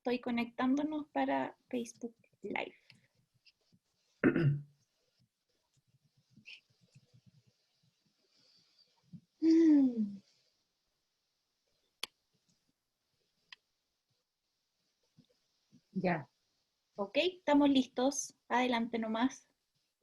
Estoy conectándonos para Facebook Live. Ya. Ok, estamos listos. Adelante nomás.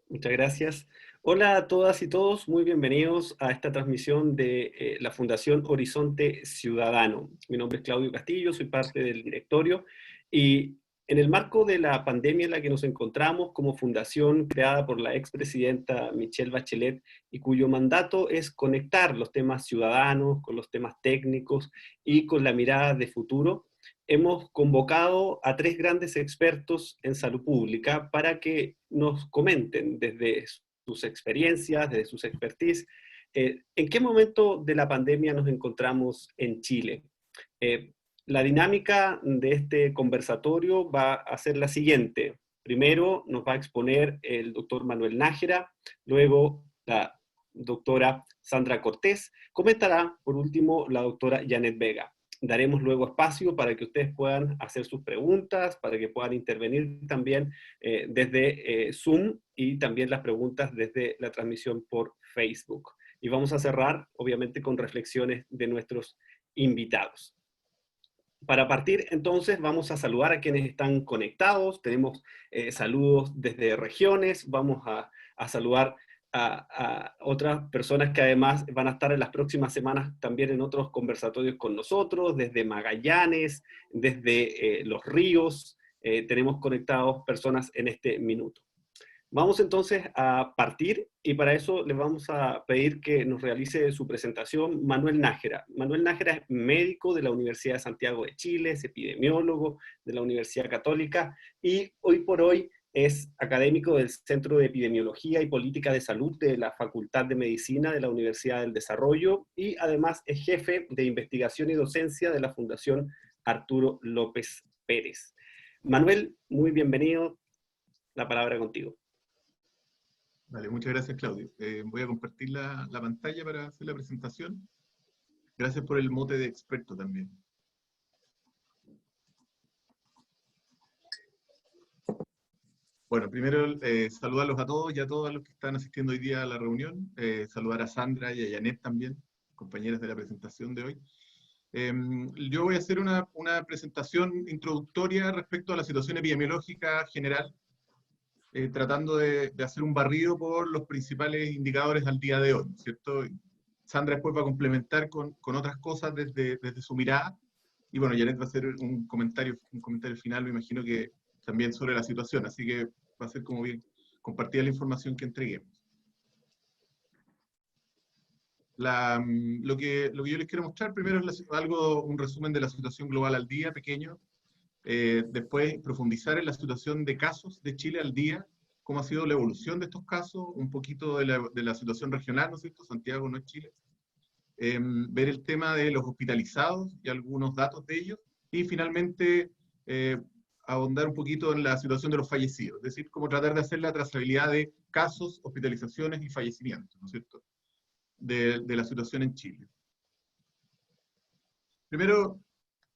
Muchas gracias. Hola a todas y todos, muy bienvenidos a esta transmisión de la Fundación Horizonte Ciudadano. Mi nombre es Claudio Castillo, soy parte del directorio y en el marco de la pandemia en la que nos encontramos como fundación creada por la expresidenta Michelle Bachelet y cuyo mandato es conectar los temas ciudadanos con los temas técnicos y con la mirada de futuro, hemos convocado a 3 grandes expertos en salud pública para que nos comenten desde sus experiencias, desde sus expertise, en qué momento de la pandemia nos encontramos en Chile. La dinámica de este conversatorio va a ser la siguiente. Primero nos va a exponer el doctor Manuel Nájera, luego la doctora Sandra Cortés, comentará por último la doctora Janet Vega. Daremos luego espacio para que ustedes puedan hacer sus preguntas, para que puedan intervenir también desde Zoom y también las preguntas desde la transmisión por Facebook. Y vamos a cerrar, obviamente, con reflexiones de nuestros invitados. Para partir, entonces, vamos a saludar a quienes están conectados. Tenemos saludos desde regiones. Vamos a saludar a otras personas que además van a estar en las próximas semanas también en otros conversatorios con nosotros, desde Magallanes, desde Los Ríos. Tenemos conectados personas en este minuto. Vamos entonces a partir y para eso les vamos a pedir que nos realice su presentación Manuel Nájera. Manuel Nájera es médico de la Universidad de Santiago de Chile, es epidemiólogo de la Universidad Católica y hoy por hoy es académico del Centro de Epidemiología y Política de Salud de la Facultad de Medicina de la Universidad del Desarrollo y además es jefe de investigación y docencia de la Fundación Arturo López Pérez. Manuel, muy bienvenido, la palabra contigo. Vale, muchas gracias, Claudio. Voy a compartir la pantalla para hacer la presentación. Gracias por el mote de experto también. Bueno, primero saludarlos a todos y a todos los que están asistiendo hoy día a la reunión. Saludar a Sandra y a Janet también, compañeras de la presentación de hoy. Yo voy a hacer una presentación introductoria respecto a la situación epidemiológica general, tratando de hacer un barrido por los principales indicadores al día de hoy, ¿cierto? Sandra después va a complementar con otras cosas desde su mirada, y bueno, Janet va a hacer un comentario final, me imagino que también sobre la situación, así que va a ser como bien compartida la información que entreguemos. Lo que yo les quiero mostrar primero es un resumen de la situación global al día, pequeño. Después profundizar en la situación de casos de Chile al día, cómo ha sido la evolución de estos casos, un poquito de la situación regional, ¿no es cierto? Santiago no es Chile. Ver el tema de los hospitalizados y algunos datos de ellos. Y finalmente ahondar un poquito en la situación de los fallecidos, es decir, cómo tratar de hacer la trazabilidad de casos, hospitalizaciones y fallecimientos, ¿no es cierto? De la situación en Chile. Primero,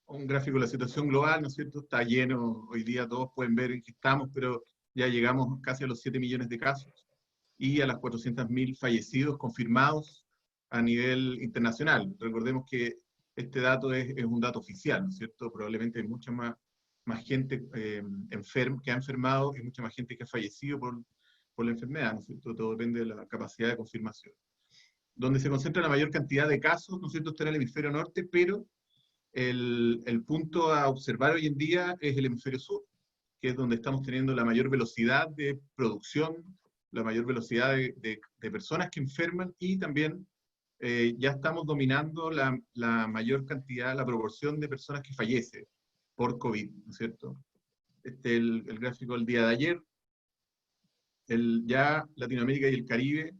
un gráfico de la situación global, ¿no es cierto? Está lleno, hoy día todos pueden ver en qué estamos, pero ya llegamos casi a los 7 millones de casos y a las 400.000 fallecidos confirmados a nivel internacional. Recordemos que este dato es un dato oficial, ¿no es cierto? Probablemente hay mucha más gente que ha enfermado y mucha más gente que ha fallecido por la enfermedad, ¿no es cierto? Todo depende de la capacidad de confirmación. Donde se concentra la mayor cantidad de casos, ¿no es cierto?, está en el hemisferio norte, pero el punto a observar hoy en día es el hemisferio sur, que es donde estamos teniendo la mayor velocidad de producción, la mayor velocidad de personas que enferman y también ya estamos dominando la mayor cantidad, la proporción de personas que fallecen por COVID, ¿no es cierto? Este es el gráfico del día de ayer. Ya Latinoamérica y el Caribe,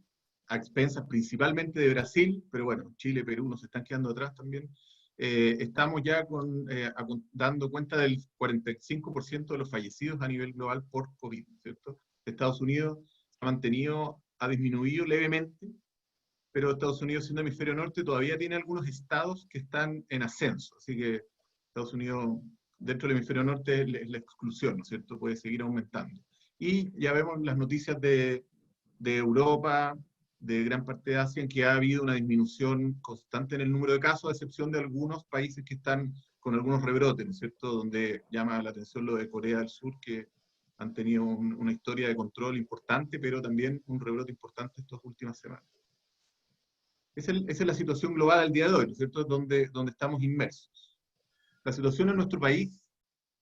a expensas principalmente de Brasil, pero bueno, Chile, Perú nos están quedando atrás también. Estamos ya dando cuenta del 45% de los fallecidos a nivel global por COVID, ¿cierto? Estados Unidos ha disminuido levemente, pero Estados Unidos, siendo hemisferio norte, todavía tiene algunos estados que están en ascenso, así que Estados Unidos dentro del hemisferio norte es la exclusión, ¿no es cierto? Puede seguir aumentando. Y ya vemos las noticias de Europa, de gran parte de Asia, en que ha habido una disminución constante en el número de casos, a excepción de algunos países que están con algunos rebrotes, ¿no es cierto? Donde llama la atención lo de Corea del Sur, que han tenido una historia de control importante, pero también un rebrote importante estas últimas semanas. Esa es la situación global al día de hoy, ¿no es cierto? Donde estamos inmersos. La situación en nuestro país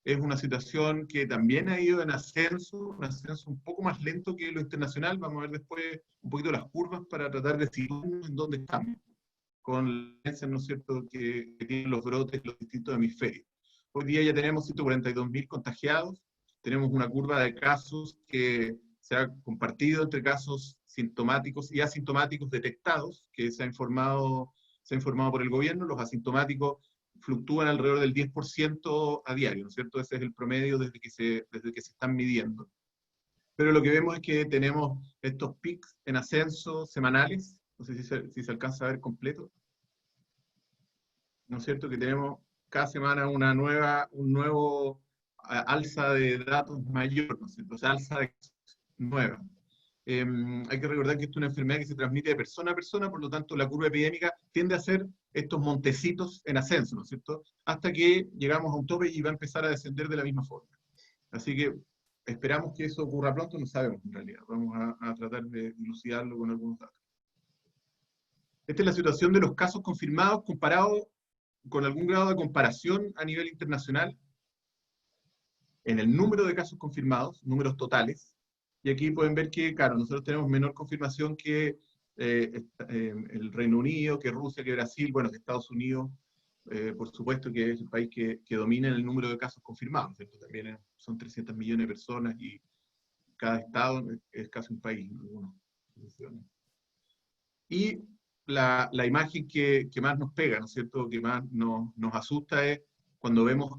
es una situación que también ha ido en ascenso, un ascenso un poco más lento que lo internacional. Vamos a ver después un poquito las curvas para tratar de situarnos en dónde estamos, con la ¿no es cierto?, que tienen los brotes en los distintos hemisferios. Hoy día ya tenemos 142.000 contagiados, tenemos una curva de casos que se ha compartido entre casos sintomáticos y asintomáticos detectados, que se ha informado por el gobierno. Los asintomáticos fluctúan alrededor del 10% a diario, ¿no es cierto? Ese es el promedio desde que se están midiendo. Pero lo que vemos es que tenemos estos pics en ascenso semanales, no sé si se alcanza a ver completo, ¿no es cierto? Que tenemos cada semana un nuevo alza de datos mayor, ¿no es cierto? O sea, alza de casos nueva. Hay que recordar que esto es una enfermedad que se transmite de persona a persona, por lo tanto la curva epidémica tiende a ser estos montecitos en ascenso, ¿no es cierto? Hasta que llegamos a un tope y va a empezar a descender de la misma forma. Así que esperamos que eso ocurra pronto, no sabemos en realidad. Vamos a tratar de dilucidarlo con algunos datos. Esta es la situación de los casos confirmados comparado con algún grado de comparación a nivel internacional en el número de casos confirmados, números totales. Y aquí pueden ver que, claro, nosotros tenemos menor confirmación que el Reino Unido, que Rusia, que Brasil, bueno, que Estados Unidos, por supuesto que es el país que domina en el número de casos confirmados, ¿cierto? También son 300 millones de personas y cada estado es casi un país, ¿no? Y la imagen que más nos pega, ¿no es cierto?, que más nos asusta es cuando vemos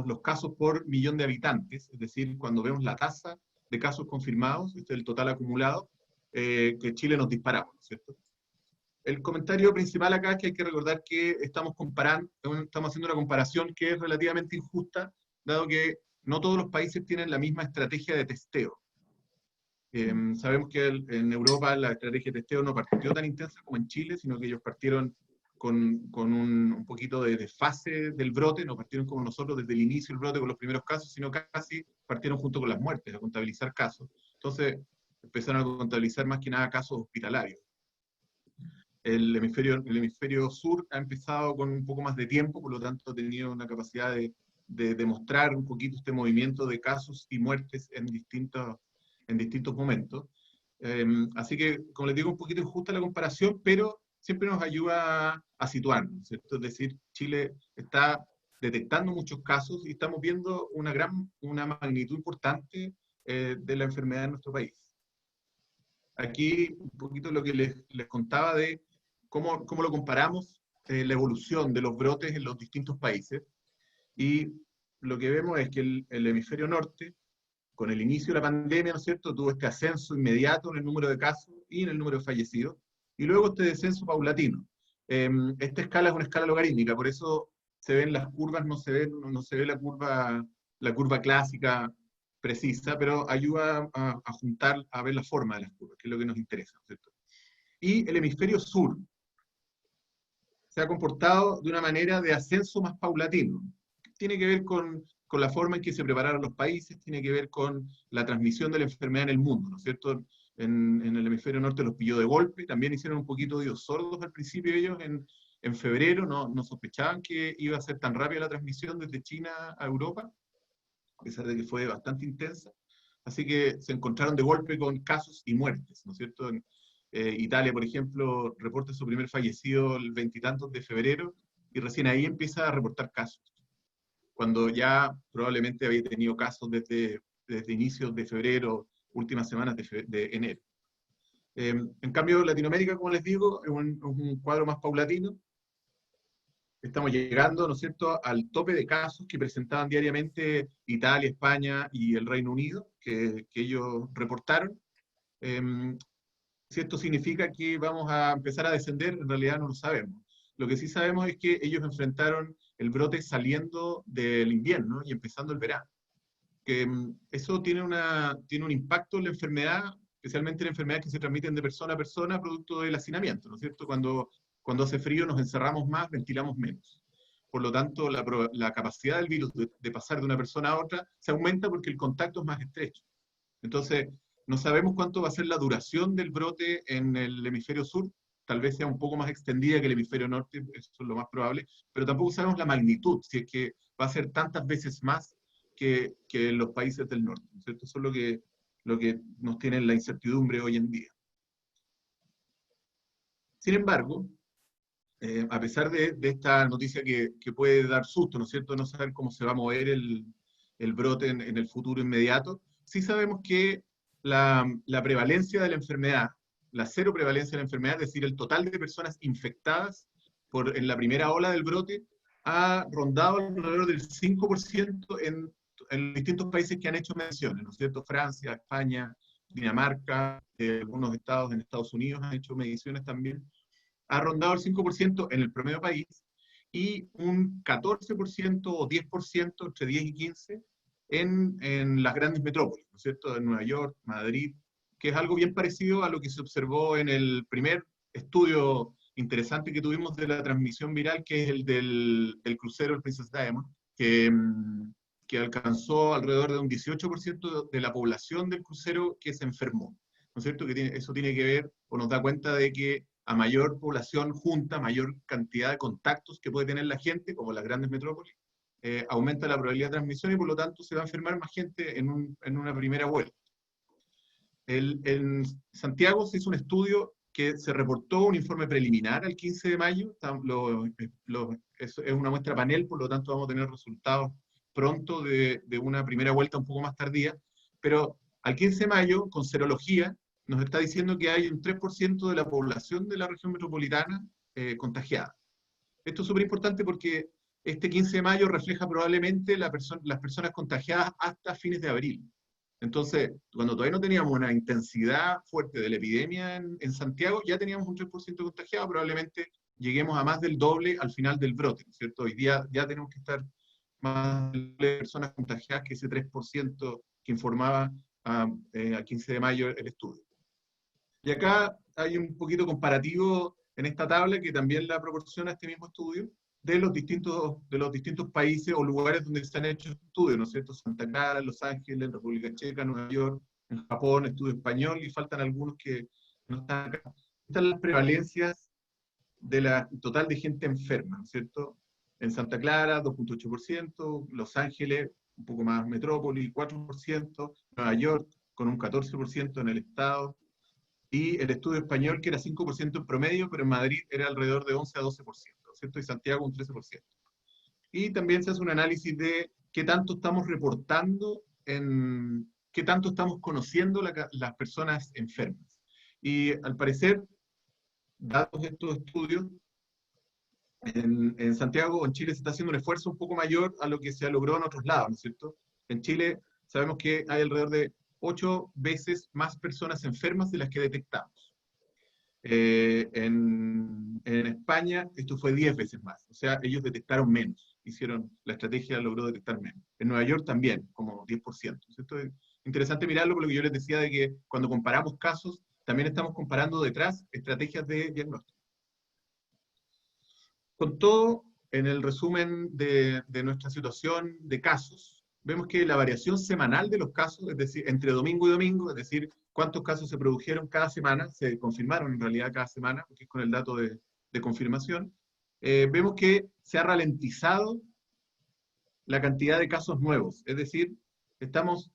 los casos por millón de habitantes, es decir, cuando vemos la tasa de casos confirmados, este es el total acumulado, que Chile nos disparamos, ¿no es cierto? El comentario principal acá es que hay que recordar que estamos haciendo una comparación que es relativamente injusta, dado que no todos los países tienen la misma estrategia de testeo. Sabemos que en Europa la estrategia de testeo no partió tan intensa como en Chile, sino que ellos partieron con un poquito de desfase del brote, no partieron como nosotros desde el inicio del brote con los primeros casos, sino casi partieron junto con las muertes, a contabilizar casos. Entonces empezaron a contabilizar más que nada casos hospitalarios. El hemisferio sur ha empezado con un poco más de tiempo, por lo tanto ha tenido una capacidad de demostrar un poquito este movimiento de casos y muertes en distintos momentos. Así que, como les digo, un poquito injusta la comparación, pero siempre nos ayuda a situarnos, ¿cierto? Es decir, Chile está detectando muchos casos y estamos viendo una magnitud importante de la enfermedad en nuestro país. Aquí un poquito lo que les contaba de cómo lo comparamos, la evolución de los brotes en los distintos países. Y lo que vemos es que el hemisferio norte, con el inicio de la pandemia, ¿no es cierto?, tuvo este ascenso inmediato en el número de casos y en el número de fallecidos, y luego este descenso paulatino. Esta escala es una escala logarítmica, por eso se ven las curvas, no se ve la curva clásica precisa, pero ayuda a juntar, a ver la forma de las curvas, que es lo que nos interesa, ¿no es cierto? Y el hemisferio sur se ha comportado de una manera de ascenso más paulatino. Tiene que ver con la forma en que se prepararon los países, tiene que ver con la transmisión de la enfermedad en el mundo, ¿no es cierto? En el hemisferio norte los pilló de golpe, también hicieron un poquito de oídos sordos al principio ellos, en febrero no sospechaban que iba a ser tan rápida la transmisión desde China a Europa, a pesar de que fue bastante intensa. Así que se encontraron de golpe con casos y muertes, ¿no es cierto? Italia, por ejemplo, reporta su primer fallecido el 20 y tantos de febrero, y recién ahí empieza a reportar casos, cuando ya probablemente había tenido casos desde inicios de febrero, últimas semanas de enero. En cambio, Latinoamérica, como les digo, es un cuadro más paulatino. Estamos llegando, ¿no es cierto?, al tope de casos que presentaban diariamente Italia, España y el Reino Unido, que ellos reportaron. Si esto significa que vamos a empezar a descender, en realidad no lo sabemos. Lo que sí sabemos es que ellos enfrentaron el brote saliendo del invierno y empezando el verano. Que eso tiene un impacto en la enfermedad, especialmente en enfermedades que se transmiten de persona a persona, producto del hacinamiento, ¿no es cierto? Cuando hace frío nos encerramos más, ventilamos menos. Por lo tanto, la capacidad del virus de pasar de una persona a otra se aumenta porque el contacto es más estrecho. Entonces, no sabemos cuánto va a ser la duración del brote en el hemisferio sur, tal vez sea un poco más extendida que el hemisferio norte, eso es lo más probable, pero tampoco sabemos la magnitud, si es que va a ser tantas veces más que en los países del norte, ¿no es cierto? Eso es lo que nos tiene la incertidumbre hoy en día. Sin embargo, a pesar de esta noticia que puede dar susto, ¿no es cierto?, no saber cómo se va a mover el brote en el futuro inmediato, sí sabemos que la prevalencia de la enfermedad, la cero prevalencia de la enfermedad, es decir, el total de personas infectadas en la primera ola del brote, ha rondado alrededor del 5% en distintos países que han hecho menciones, ¿no es cierto? Francia, España, Dinamarca, algunos estados en Estados Unidos han hecho mediciones también. Ha rondado el 5% en el promedio país y un 14% o 10%, entre 10 y 15%, en las grandes metrópolis, ¿no es cierto? En Nueva York, Madrid, que es algo bien parecido a lo que se observó en el primer estudio interesante que tuvimos de la transmisión viral, que es el del crucero, el Princess Diamond, que alcanzó alrededor de un 18% de la población del crucero que se enfermó, ¿no es cierto? Eso tiene que ver, o nos da cuenta de que a mayor población junta, mayor cantidad de contactos que puede tener la gente, como las grandes metrópolis, aumenta la probabilidad de transmisión y por lo tanto se va a enfermar más gente en una primera vuelta. En Santiago se hizo un estudio que se reportó un informe preliminar el 15 de mayo, es una muestra panel, por lo tanto vamos a tener resultados pronto de una primera vuelta un poco más tardía, pero al 15 de mayo, con serología, nos está diciendo que hay un 3% de la población de la región metropolitana contagiada. Esto es súper importante porque este 15 de mayo refleja probablemente las personas contagiadas hasta fines de abril. Entonces, cuando todavía no teníamos una intensidad fuerte de la epidemia en Santiago, ya teníamos un 3% contagiado, probablemente lleguemos a más del doble al final del brote, ¿no es cierto? Hoy día ya tenemos que estar más de personas contagiadas que ese 3% que informaba al 15 de mayo el estudio. Y acá hay un poquito comparativo en esta tabla que también la proporciona este mismo estudio de los distintos países o lugares donde se han hecho estudios, ¿no es cierto? Santa Clara, Los Ángeles, República Checa, Nueva York, en Japón, estudio español, y faltan algunos que no están acá. Están las prevalencias de la total de gente enferma, ¿no es cierto? En Santa Clara, 2.8%, Los Ángeles, un poco más metrópoli, 4%, Nueva York, con un 14% en el estado, y el estudio español, que era 5% en promedio, pero en Madrid era alrededor de 11 a 12%, ¿cierto? Y Santiago un 13%. Y también se hace un análisis de qué tanto estamos reportando, qué tanto estamos conociendo las personas enfermas. Y al parecer, dados estos estudios, en Santiago o en Chile se está haciendo un esfuerzo un poco mayor a lo que se logró en otros lados, ¿no es cierto? En Chile sabemos que hay alrededor de 8 veces más personas enfermas de las que detectamos. En España esto fue 10 veces más, o sea, ellos detectaron menos, la estrategia logró detectar menos. En Nueva York también, como 10%. Esto es interesante mirarlo por lo que yo les decía de que cuando comparamos casos, también estamos comparando detrás estrategias de diagnóstico. Con todo, en el resumen de nuestra situación de casos, vemos que la variación semanal de los casos, es decir, entre domingo y domingo, es decir, cuántos casos se produjeron cada semana, se confirmaron en realidad cada semana, porque es con el dato de confirmación, vemos que se ha ralentizado la cantidad de casos nuevos, es decir, estamos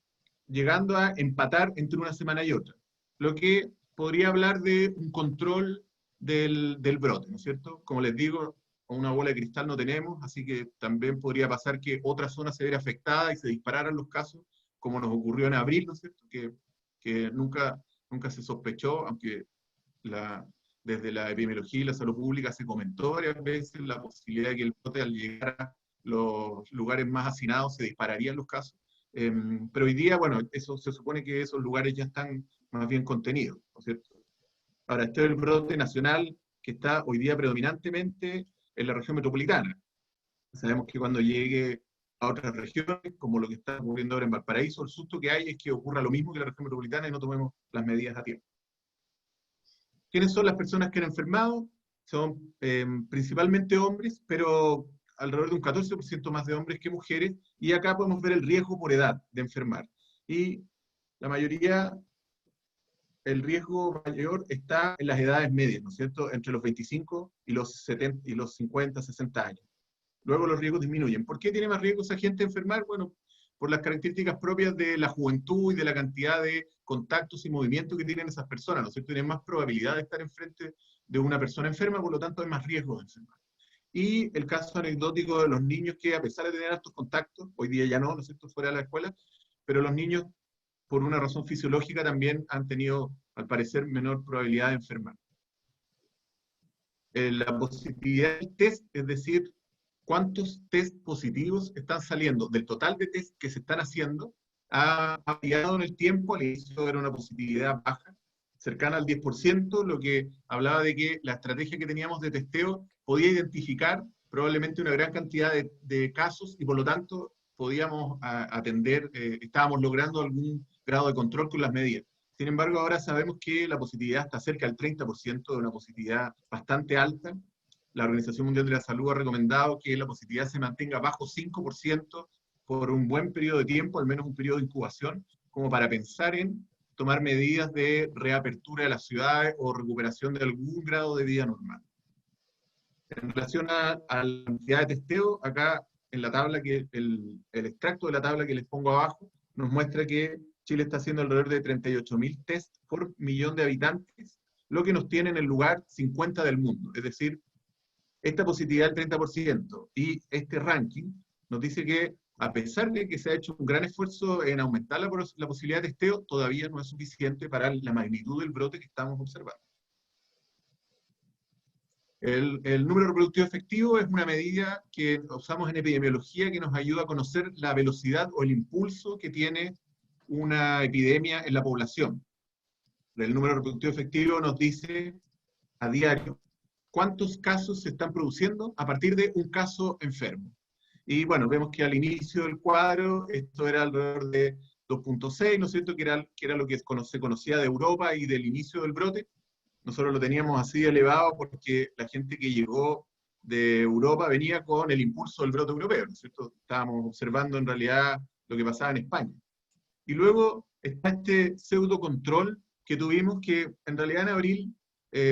llegando a empatar entre una semana y otra, lo que podría hablar de un control del brote, ¿no es cierto? Como les digo, una bola de cristal no tenemos, así que también podría pasar que otra zona se viera afectada y se dispararan los casos, como nos ocurrió en abril, ¿no es cierto? Que nunca se sospechó, aunque desde la epidemiología y la salud pública se comentó varias veces la posibilidad de que el brote, al llegar a los lugares más hacinados, se dispararían los casos. Pero hoy día, bueno, eso se supone que esos lugares ya están más bien contenidos, ¿no es cierto? Ahora, este es el brote nacional que está hoy día predominantemente en la región metropolitana. Sabemos que cuando llegue a otras regiones, como lo que está ocurriendo ahora en Valparaíso, el susto que hay es que ocurra lo mismo que en la región metropolitana y no tomemos las medidas a tiempo. ¿Quiénes son las personas que han enfermado? Son principalmente hombres, pero alrededor de un 14% más de hombres que mujeres, y acá podemos ver el riesgo por edad de enfermar. Y la mayoría, el riesgo mayor está en las edades medias, ¿no es cierto?, entre los 25 y los 50, 60 años. Luego los riesgos disminuyen. ¿Por qué tiene más riesgo esa gente de enfermar? Bueno, por las características propias de la juventud y de la cantidad de contactos y movimientos que tienen esas personas, ¿no es cierto? Tienen más probabilidad de estar enfrente de una persona enferma, por lo tanto hay más riesgo de enfermar. Y el caso anecdótico de los niños que, a pesar de tener altos contactos, hoy día ya no, ¿no es cierto?, fuera de la escuela, pero los niños, por una razón fisiológica, también han tenido, al parecer, menor probabilidad de enfermar. La positividad del test, es decir, cuántos test positivos están saliendo del total de test que se están haciendo, ha variado en el tiempo. Al inicio era una positividad baja, cercana al 10%, lo que hablaba de que la estrategia que teníamos de testeo podía identificar probablemente una gran cantidad de casos y por lo tanto podíamos atender, estábamos logrando algún grado de control con las medidas. Sin embargo, ahora sabemos que la positividad está cerca del 30%, de una positividad bastante alta. La Organización Mundial de la Salud ha recomendado que la positividad se mantenga bajo 5% por un buen periodo de tiempo, al menos un periodo de incubación, como para pensar en tomar medidas de reapertura de las ciudades o recuperación de algún grado de vida normal. En relación a la cantidad de testeo, acá en la tabla, el extracto de la tabla que les pongo abajo, nos muestra que Chile está haciendo alrededor de 38.000 test por millón de habitantes, lo que nos tiene en el lugar 50 del mundo. Es decir, esta positividad del 30% y este ranking nos dice que, a pesar de que se ha hecho un gran esfuerzo en aumentar la posibilidad de testeo, todavía no es suficiente para la magnitud del brote que estamos observando. El número reproductivo efectivo es una medida que usamos en epidemiología que nos ayuda a conocer la velocidad o el impulso que tiene una epidemia en la población. El número reproductivo efectivo nos dice a diario cuántos casos se están produciendo a partir de un caso enfermo. Y bueno, vemos que al inicio del cuadro esto era alrededor de 2.6, ¿no es cierto?, que era lo que se conocía de Europa y del inicio del brote. Nosotros lo teníamos así elevado porque la gente que llegó de Europa venía con el impulso del brote europeo, ¿no es cierto? Estábamos observando en realidad lo que pasaba en España. Y luego está este pseudo control que tuvimos, que en realidad en abril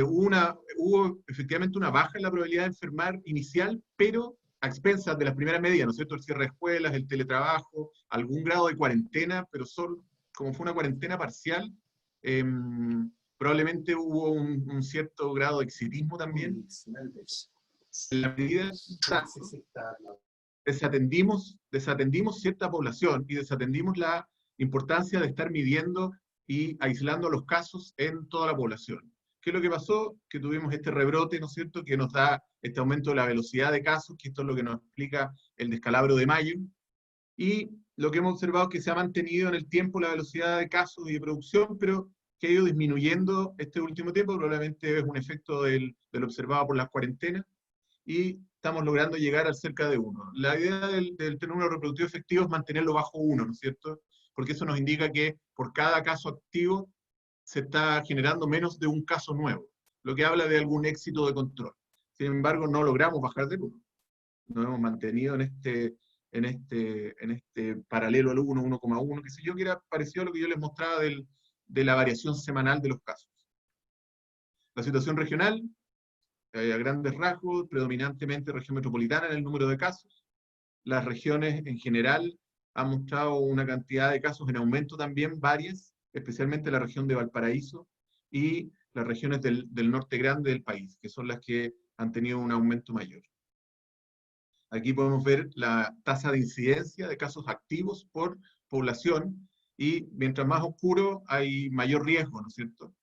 hubo efectivamente una baja en la probabilidad de enfermar inicial, pero a expensas de las primeras medidas, ¿no es cierto? El cierre de escuelas, el teletrabajo, algún grado de cuarentena, pero solo, como fue una cuarentena parcial, probablemente hubo un cierto grado de exitismo también. En la medida desatendimos cierta población y desatendimos la importancia de estar midiendo y aislando los casos en toda la población. ¿Qué es lo que pasó? Que tuvimos este rebrote, ¿no es cierto?, que nos da este aumento de la velocidad de casos, que esto es lo que nos explica el descalabro de mayo, y lo que hemos observado es que se ha mantenido en el tiempo la velocidad de casos y de producción, pero que ha ido disminuyendo este último tiempo, probablemente es un efecto del observado por las cuarentenas, y estamos logrando llegar al cerca de 1. La idea del número reproductivo efectivo es mantenerlo bajo 1, ¿no es cierto?, porque eso nos indica que por cada caso activo se está generando menos de un caso nuevo, lo que habla de algún éxito de control. Sin embargo, no logramos bajar del 1. Nos hemos mantenido en este paralelo al 1, 1,1, que sé yo, que era parecido a lo que yo les mostraba de la variación semanal de los casos. La situación regional, a grandes rasgos, predominantemente región metropolitana en el número de casos. Las regiones en general han mostrado una cantidad de casos en aumento también, varias, especialmente la región de Valparaíso y las regiones del norte grande del país, que son las que han tenido un aumento mayor. Aquí podemos ver la tasa de incidencia de casos activos por población, y mientras más oscuro hay mayor riesgo, ¿no es cierto?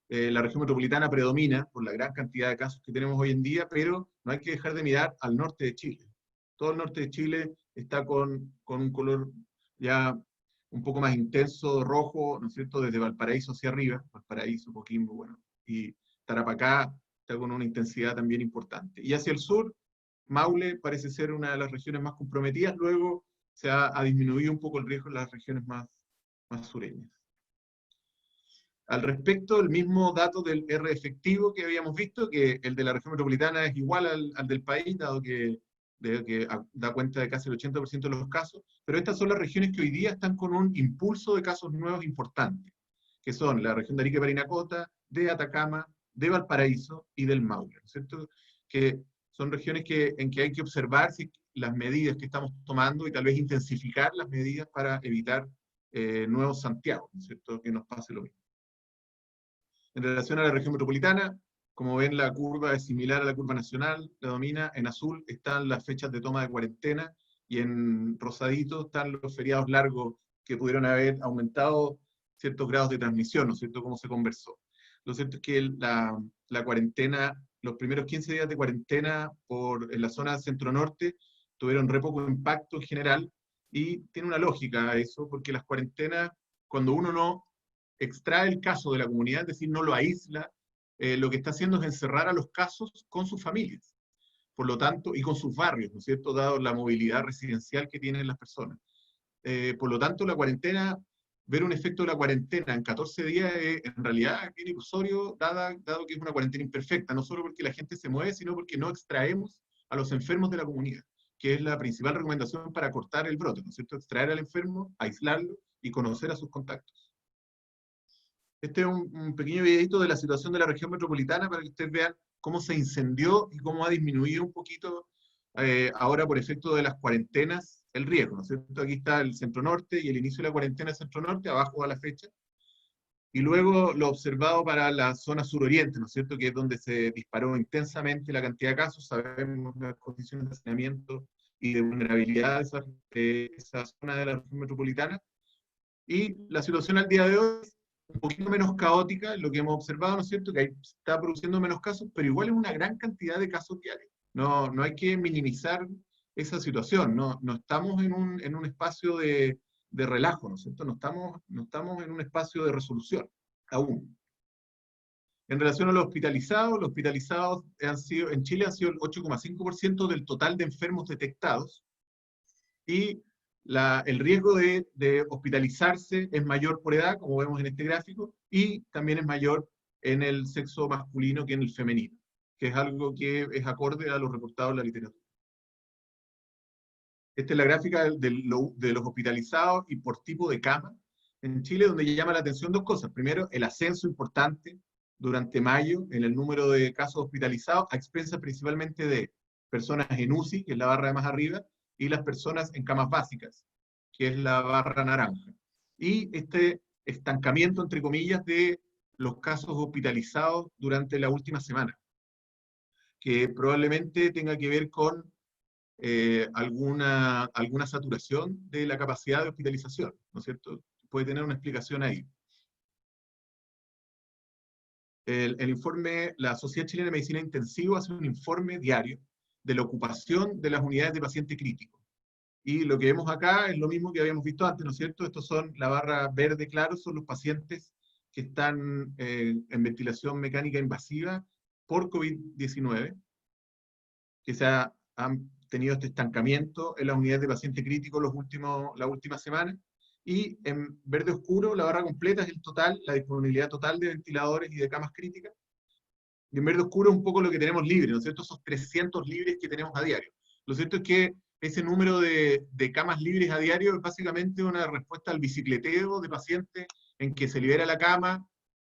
La región metropolitana predomina por la gran cantidad de casos que tenemos hoy en día, pero no hay que dejar de mirar al norte de Chile. Todo el norte de Chile está con un color ya un poco más intenso, rojo, ¿no es cierto?, desde Valparaíso hacia arriba, Valparaíso, Coquimbo, bueno, y Tarapacá está con una intensidad también importante. Y hacia el sur Maule parece ser una de las regiones más comprometidas, luego se ha disminuido un poco el riesgo en las regiones más sureñas. Al respecto, el mismo dato del R efectivo que habíamos visto, que el de la región metropolitana es igual al del país, dado que da cuenta de casi el 80% de los casos, pero estas son las regiones que hoy día están con un impulso de casos nuevos importantes, que son la región de Arica y Parinacota, de Atacama, de Valparaíso y del Maule, ¿no es cierto? Que son regiones en que hay que observar si las medidas que estamos tomando y tal vez intensificar las medidas para evitar nuevos Santiago, ¿no es cierto? Que nos pase lo mismo. En relación a la región metropolitana, como ven, la curva es similar a la curva nacional, la domina. En azul están las fechas de toma de cuarentena y en rosadito están los feriados largos que pudieron haber aumentado ciertos grados de transmisión, ¿no es cierto?, como se conversó. Lo cierto es que la cuarentena, los primeros 15 días de cuarentena en la zona centro-norte tuvieron re poco impacto en general, y tiene una lógica eso, porque las cuarentenas, cuando uno no extrae el caso de la comunidad, es decir, no lo aísla, lo que está haciendo es encerrar a los casos con sus familias, por lo tanto, y con sus barrios, ¿no es cierto?, dado la movilidad residencial que tienen las personas. Por lo tanto, la cuarentena, ver un efecto de la cuarentena en 14 días es en realidad bien ilusorio, dado que es una cuarentena imperfecta, no solo porque la gente se mueve, sino porque no extraemos a los enfermos de la comunidad, que es la principal recomendación para cortar el brote, ¿no es cierto?, extraer al enfermo, aislarlo y conocer a sus contactos. Este es un pequeño videito de la situación de la región metropolitana para que ustedes vean cómo se incendió y cómo ha disminuido un poquito ahora por efecto de las cuarentenas el riesgo, ¿no es cierto? Aquí está el centro norte y el inicio de la cuarentena centro norte, abajo a la fecha, y luego lo observado para la zona suroriente, ¿no es cierto?, que es donde se disparó intensamente la cantidad de casos. Sabemos las condiciones de hacinamiento y de vulnerabilidad de esa zona de la región metropolitana, y la situación al día de hoy un poquito menos caótica, lo que hemos observado, ¿no es cierto?, que ahí está produciendo menos casos, pero igual es una gran cantidad de casos diarios. No hay que minimizar esa situación, no estamos en un espacio de relajo, ¿no es cierto?, no estamos en un espacio de resolución, aún. En relación a los hospitalizados en Chile han sido el 8,5% del total de enfermos detectados, y el riesgo de hospitalizarse es mayor por edad, como vemos en este gráfico, y también es mayor en el sexo masculino que en el femenino, que es algo que es acorde a lo reportado en la literatura. Esta es la gráfica de los hospitalizados y por tipo de cama en Chile, donde llama la atención dos cosas. Primero, el ascenso importante durante mayo en el número de casos hospitalizados, a expensas principalmente de personas en UCI, que es la barra de más arriba, y las personas en camas básicas, que es la barra naranja. Y este estancamiento, entre comillas, de los casos hospitalizados durante la última semana, que probablemente tenga que ver con alguna saturación de la capacidad de hospitalización, ¿no es cierto? Puede tener una explicación ahí. El informe, la Sociedad Chilena de Medicina Intensiva hace un informe diario de la ocupación de las unidades de paciente crítico. Y lo que vemos acá es lo mismo que habíamos visto antes, ¿no es cierto? Estos son la barra verde claro, son los pacientes que están en ventilación mecánica invasiva por COVID-19, que han tenido este estancamiento en las unidades de paciente crítico la última semana. Y en verde oscuro, la barra completa es el total, la disponibilidad total de ventiladores y de camas críticas. Y en verde oscuro es un poco lo que tenemos libre, ¿no es cierto? Esos 300 libres que tenemos a diario. Lo cierto es que ese número de camas libres a diario es básicamente una respuesta al bicicleteo de pacientes en que se libera la cama,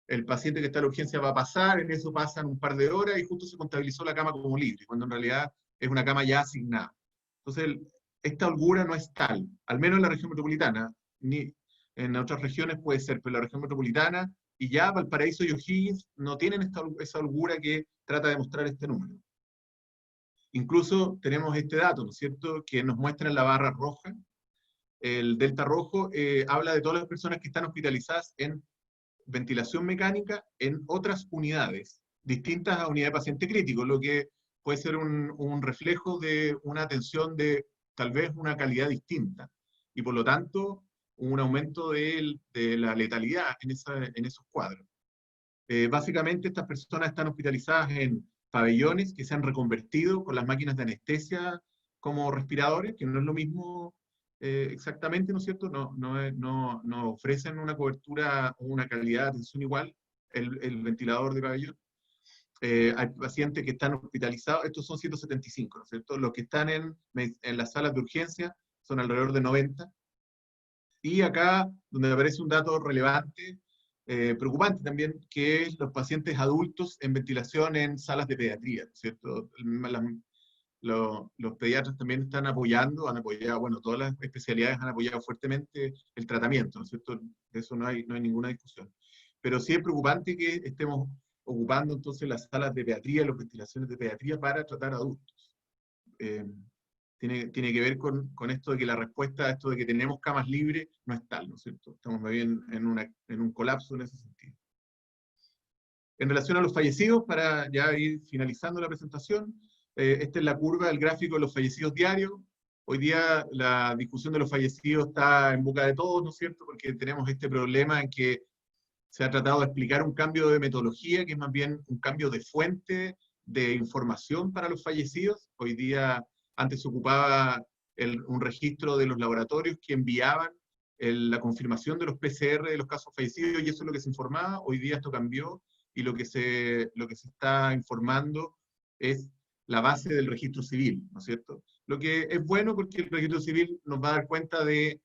el paciente que está en la urgencia va a pasar, en eso pasan un par de horas y justo se contabilizó la cama como libre, cuando en realidad es una cama ya asignada. Entonces, esta holgura no es tal, al menos en la región metropolitana, ni en otras regiones puede ser, pero en la región metropolitana y ya Valparaíso y O'Higgins no tienen esa holgura que trata de mostrar este número. Incluso tenemos este dato, ¿no es cierto?, que nos muestra en la barra roja. El delta rojo habla de todas las personas que están hospitalizadas en ventilación mecánica en otras unidades, distintas a unidad de paciente crítico, lo que puede ser un reflejo de una atención de tal vez una calidad distinta, y por lo tanto un aumento de la letalidad en esos cuadros. Básicamente estas personas están hospitalizadas en pabellones que se han reconvertido con las máquinas de anestesia como respiradores, que no es lo mismo exactamente, ¿no es cierto? No ofrecen una cobertura o una calidad de atención igual el ventilador de pabellón. Hay pacientes que están hospitalizados, estos son 175, ¿no es cierto? Los que están en las salas de urgencia son alrededor de 90. Y acá, donde aparece un dato relevante, preocupante también, que es los pacientes adultos en ventilación en salas de pediatría, ¿no es cierto? Los pediatras también están apoyando, han apoyado, bueno, todas las especialidades han apoyado fuertemente el tratamiento, ¿no es cierto? De eso no hay ninguna discusión. Pero sí es preocupante que estemos ocupando entonces las salas de pediatría, las ventilaciones de pediatría para tratar adultos. Tiene que ver con esto de que la respuesta a esto de que tenemos camas libres no es tal, ¿no es cierto? Estamos más bien en un colapso en ese sentido. En relación a los fallecidos, para ya ir finalizando la presentación, esta es la curva del gráfico de los fallecidos diarios. Hoy día la discusión de los fallecidos está en boca de todos, ¿no es cierto? Porque tenemos este problema en que se ha tratado de explicar un cambio de metodología, que es más bien un cambio de fuente de información para los fallecidos. Hoy día, antes se ocupaba un registro de los laboratorios que enviaban la confirmación de los PCR de los casos fallecidos, y eso es lo que se informaba. Hoy día esto cambió, y lo que se está informando es la base del registro civil, ¿no es cierto? Lo que es bueno porque el registro civil nos va a dar cuenta de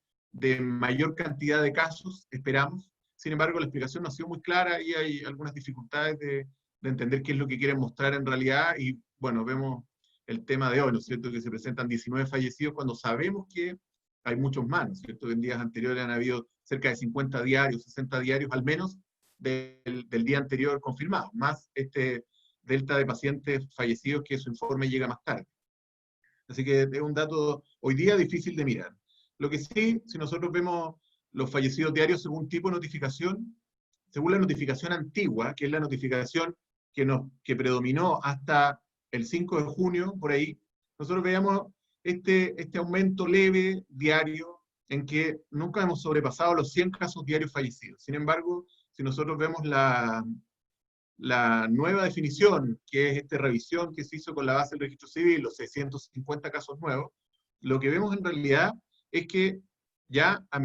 mayor cantidad de casos, esperamos. Sin embargo, la explicación no ha sido muy clara y hay algunas dificultades de entender qué es lo que quieren mostrar en realidad. Y bueno, vemos el tema de hoy, ¿no es cierto? Que se presentan 19 fallecidos cuando sabemos que hay muchos más, ¿no es cierto? En días anteriores han habido cerca de 50 diarios, 60 diarios al menos del día anterior confirmado, más este delta de pacientes fallecidos que su informe llega más tarde. Así que es un dato hoy día difícil de mirar. Lo que sí, si nosotros vemos los fallecidos diarios según tipo de notificación, según la notificación antigua, que es la notificación que predominó hasta el 5 de junio, por ahí, nosotros veíamos este aumento leve diario en que nunca hemos sobrepasado los 100 casos diarios fallecidos. Sin embargo, si nosotros vemos la nueva definición, que es esta revisión que se hizo con la base del registro civil, los 650 casos nuevos, lo que vemos en realidad es que ya a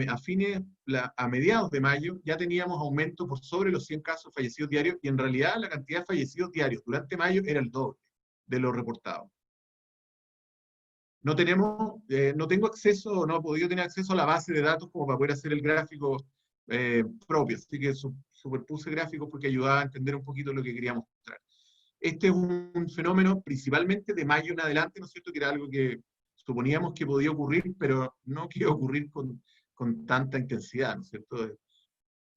mediados de mayo ya teníamos aumento por sobre los 100 casos fallecidos diarios, y en realidad la cantidad de fallecidos diarios durante mayo era el doble de lo reportado. No tengo acceso, no he podido tener acceso a la base de datos como para poder hacer el gráfico propio, así que superpuse gráficos porque ayudaba a entender un poquito lo que quería mostrar. Este es un fenómeno principalmente de mayo en adelante, ¿no es cierto? Que era algo que suponíamos que podía ocurrir, pero no que iba a ocurrir con tanta intensidad, ¿no es cierto?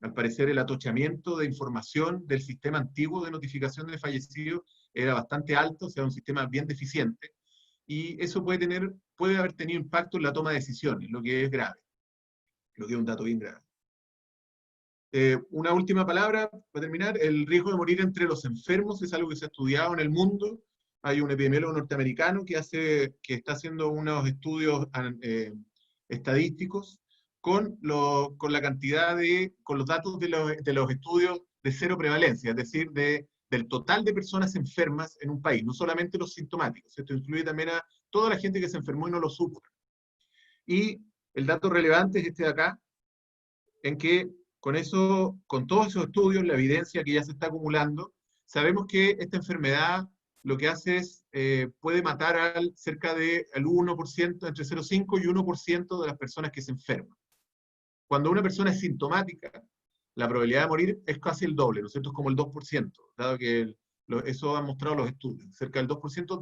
Al parecer el atochamiento de información del sistema antiguo de notificación de fallecidos era bastante alto, o sea, un sistema bien deficiente, y eso puede haber tenido impacto en la toma de decisiones, lo que es grave, lo que es un dato bien grave. Una última palabra para terminar: el riesgo de morir entre los enfermos es algo que se ha estudiado en el mundo. Hay un epidemiólogo norteamericano que está haciendo unos estudios estadísticos con la cantidad con los datos de los estudios de cero prevalencia, es decir, del total de personas enfermas en un país, no solamente los sintomáticos. Esto incluye también a toda la gente que se enfermó y no lo supo. Y el dato relevante es este de acá, en que con todos esos estudios, la evidencia que ya se está acumulando, sabemos que esta enfermedad lo que hace es, puede matar cerca del 1%, entre 0,5 y 1% de las personas que se enferman. Cuando una persona es sintomática, la probabilidad de morir es casi el doble, ¿no es cierto? Es como el 2%, dado que eso han mostrado los estudios. Cerca del 2%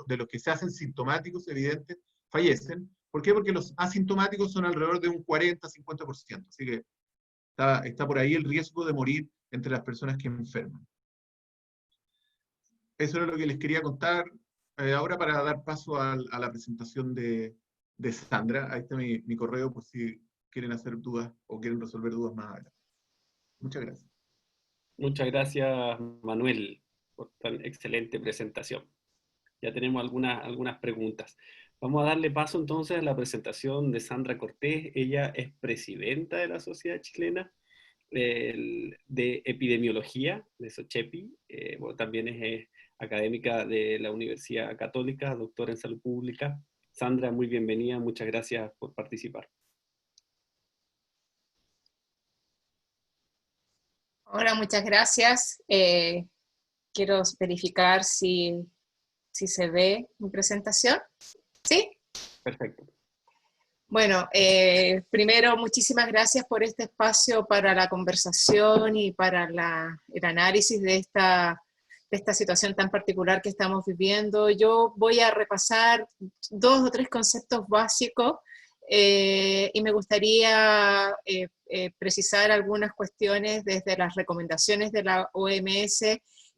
de los que se hacen sintomáticos evidentes fallecen. ¿Por qué? Porque los asintomáticos son alrededor de un 40-50%. Así que está por ahí el riesgo de morir entre las personas que enferman. Eso era lo que les quería contar. Ahora, para dar paso a la presentación de Sandra, ahí está mi correo por si quieren hacer dudas o quieren resolver dudas más adelante. Muchas gracias. Muchas gracias, Manuel, por tan excelente presentación. Ya tenemos algunas preguntas. Vamos a darle paso entonces a la presentación de Sandra Cortés. Ella es presidenta de la Sociedad Chilena de Epidemiología, de SOCHEPI. También es académica de la Universidad Católica, doctora en Salud Pública. Sandra, muy bienvenida, muchas gracias por participar. Hola, muchas gracias. Quiero verificar si se ve mi presentación. ¿Sí? Perfecto. Bueno, primero, muchísimas gracias por este espacio para la conversación y para el análisis de esta situación tan particular que estamos viviendo. Yo voy a repasar 2 o 3 conceptos básicos y me gustaría precisar algunas cuestiones desde las recomendaciones de la OMS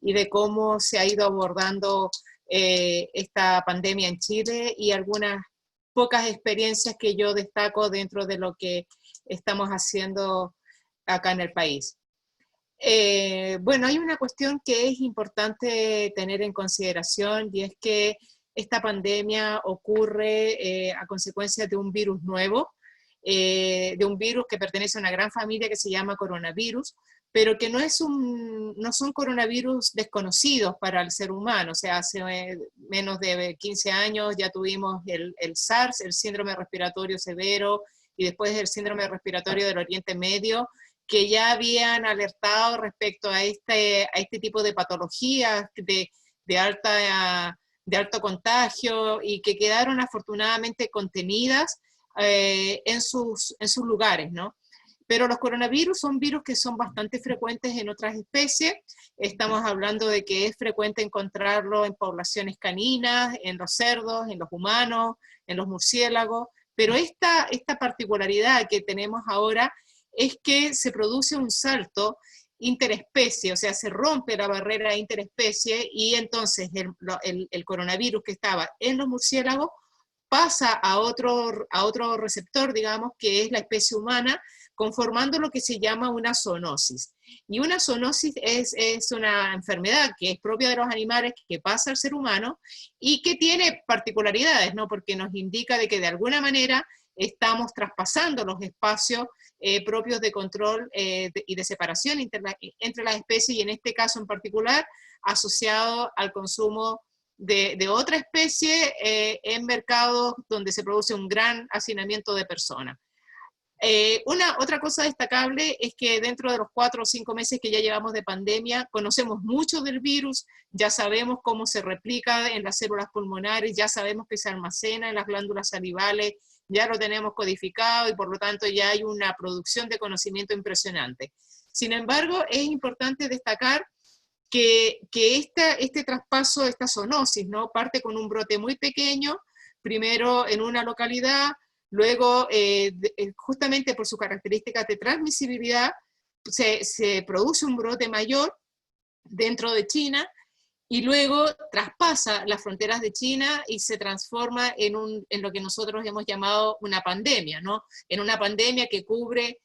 y de cómo se ha ido abordando esta pandemia en Chile y algunas pocas experiencias que yo destaco dentro de lo que estamos haciendo acá en el país. Bueno, hay una cuestión que es importante tener en consideración y es que esta pandemia ocurre a consecuencia de un virus nuevo, de un virus que pertenece a una gran familia que se llama coronavirus, pero que no son coronavirus desconocidos para el ser humano. O sea, hace menos de 15 años ya tuvimos el SARS, el síndrome respiratorio severo, y después el síndrome respiratorio del Oriente Medio, que ya habían alertado respecto a este tipo de patologías de alto contagio y que quedaron afortunadamente contenidas en sus lugares, ¿no? Pero los coronavirus son virus que son bastante frecuentes en otras especies. Estamos hablando de que es frecuente encontrarlo en poblaciones caninas, en los cerdos, en los humanos, en los murciélagos, pero esta particularidad que tenemos ahora es que se produce un salto interespecie, o sea, se rompe la barrera interespecie y entonces el coronavirus que estaba en los murciélagos pasa a otro receptor, digamos, que es la especie humana, conformando lo que se llama una zoonosis. Y una zoonosis es una enfermedad que es propia de los animales, que pasa al ser humano y que tiene particularidades, ¿no? Porque nos indica de que de alguna manera estamos traspasando los espacios propios de control y de separación entre las especies, y en este caso en particular asociado al consumo de otra especie en mercados donde se produce un gran hacinamiento de personas. Otra cosa destacable es que dentro de los 4 o 5 meses que ya llevamos de pandemia, conocemos mucho del virus, ya sabemos cómo se replica en las células pulmonares, ya sabemos que se almacena en las glándulas salivales, ya lo tenemos codificado y por lo tanto ya hay una producción de conocimiento impresionante. Sin embargo, es importante destacar que este traspaso, esta zoonosis, ¿no? Parte con un brote muy pequeño, primero en una localidad, luego justamente por sus características de transmisibilidad, se produce un brote mayor dentro de China, y luego traspasa las fronteras de China y se transforma en lo que nosotros hemos llamado una pandemia, ¿no? En una pandemia que cubre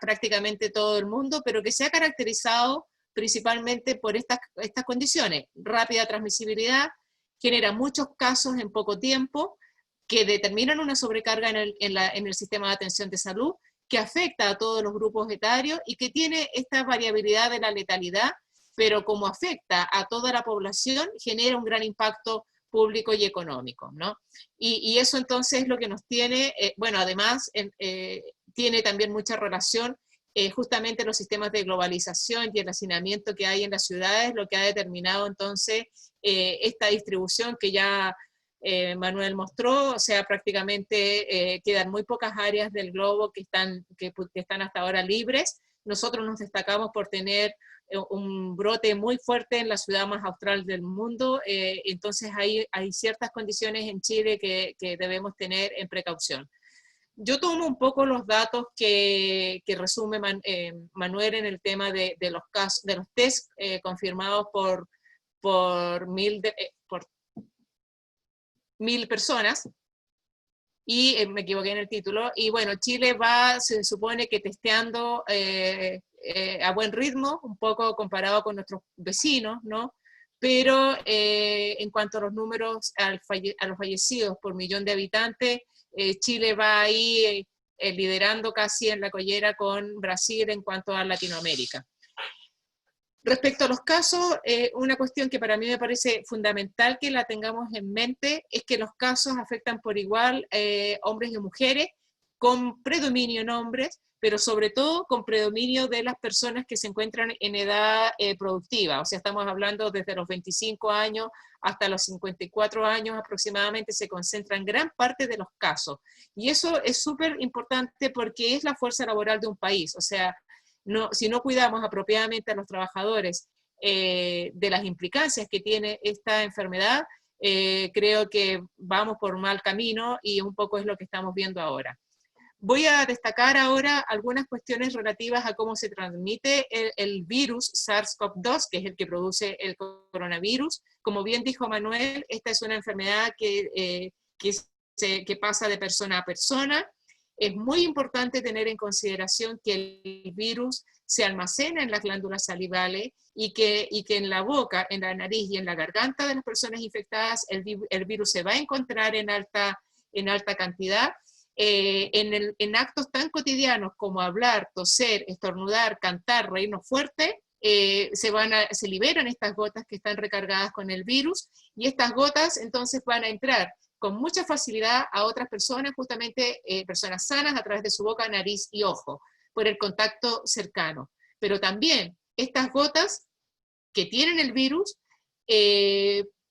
prácticamente todo el mundo, pero que se ha caracterizado principalmente por estas condiciones: rápida transmisibilidad, genera muchos casos en poco tiempo, que determinan una sobrecarga en el sistema de atención de salud, que afecta a todos los grupos etarios y que tiene esta variabilidad de la letalidad, pero como afecta a toda la población, genera un gran impacto público y económico, ¿no? Y eso entonces es lo que nos tiene, bueno, además tiene también mucha relación justamente los sistemas de globalización y el hacinamiento que hay en las ciudades, lo que ha determinado entonces esta distribución que ya Manuel mostró. O sea, prácticamente quedan muy pocas áreas del globo que están hasta ahora libres. Nosotros nos destacamos por tener un brote muy fuerte en la ciudad más austral del mundo, entonces hay ciertas condiciones en Chile que debemos tener en precaución. Yo tomo un poco los datos que resume Manuel en el tema de los casos, de los test confirmados por 1.000 personas, y me equivoqué en el título, y bueno, Chile se supone que testeando a buen ritmo, un poco comparado con nuestros vecinos, ¿no? Pero en cuanto a los números, a los fallecidos por millón de habitantes, Chile va ahí liderando casi en la collera con Brasil en cuanto a Latinoamérica. Respecto a los casos, una cuestión que para mí me parece fundamental que la tengamos en mente es que los casos afectan por igual hombres y mujeres, con predominio en hombres, pero sobre todo con predominio de las personas que se encuentran en edad productiva. O sea, estamos hablando desde los 25 años hasta los 54 años aproximadamente, se concentran gran parte de los casos. Y eso es súper importante porque es la fuerza laboral de un país. O sea, si no cuidamos apropiadamente a los trabajadores de las implicancias que tiene esta enfermedad, creo que vamos por mal camino y un poco es lo que estamos viendo ahora. Voy a destacar ahora algunas cuestiones relativas a cómo se transmite el virus SARS-CoV-2, que es el que produce el coronavirus. Como bien dijo Manuel, esta es una enfermedad que pasa de persona a persona. Es muy importante tener en consideración que el virus se almacena en las glándulas salivales y que en la boca, en la nariz y en la garganta de las personas infectadas el virus se va a encontrar en alta cantidad. En actos tan cotidianos como hablar, toser, estornudar, cantar, reírnos fuerte, se liberan estas gotas que están recargadas con el virus, y estas gotas entonces van a entrar con mucha facilidad a otras personas, justamente personas sanas, a través de su boca, nariz y ojo, por el contacto cercano. Pero también estas gotas que tienen el virus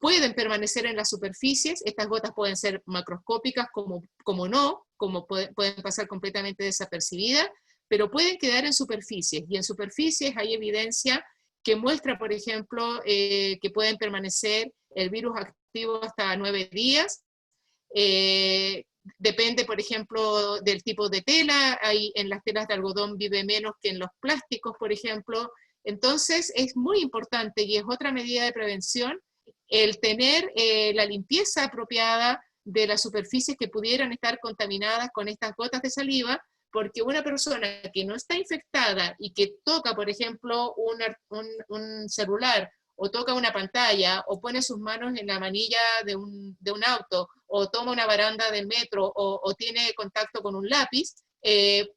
pueden permanecer en las superficies. Estas gotas pueden ser macroscópicas como no, como pueden pasar completamente desapercibidas, pero pueden quedar en superficies, y en superficies hay evidencia que muestra, por ejemplo, que pueden permanecer el virus activo hasta 9 días. Depende, por ejemplo, del tipo de tela. En las telas de algodón vive menos que en los plásticos, por ejemplo. Entonces es muy importante, y es otra medida de prevención, el tener la limpieza apropiada de las superficies que pudieran estar contaminadas con estas gotas de saliva, porque una persona que no está infectada y que toca, por ejemplo, un celular, o toca una pantalla, o pone sus manos en la manilla de un auto, o toma una baranda del metro, o tiene contacto con un lápiz,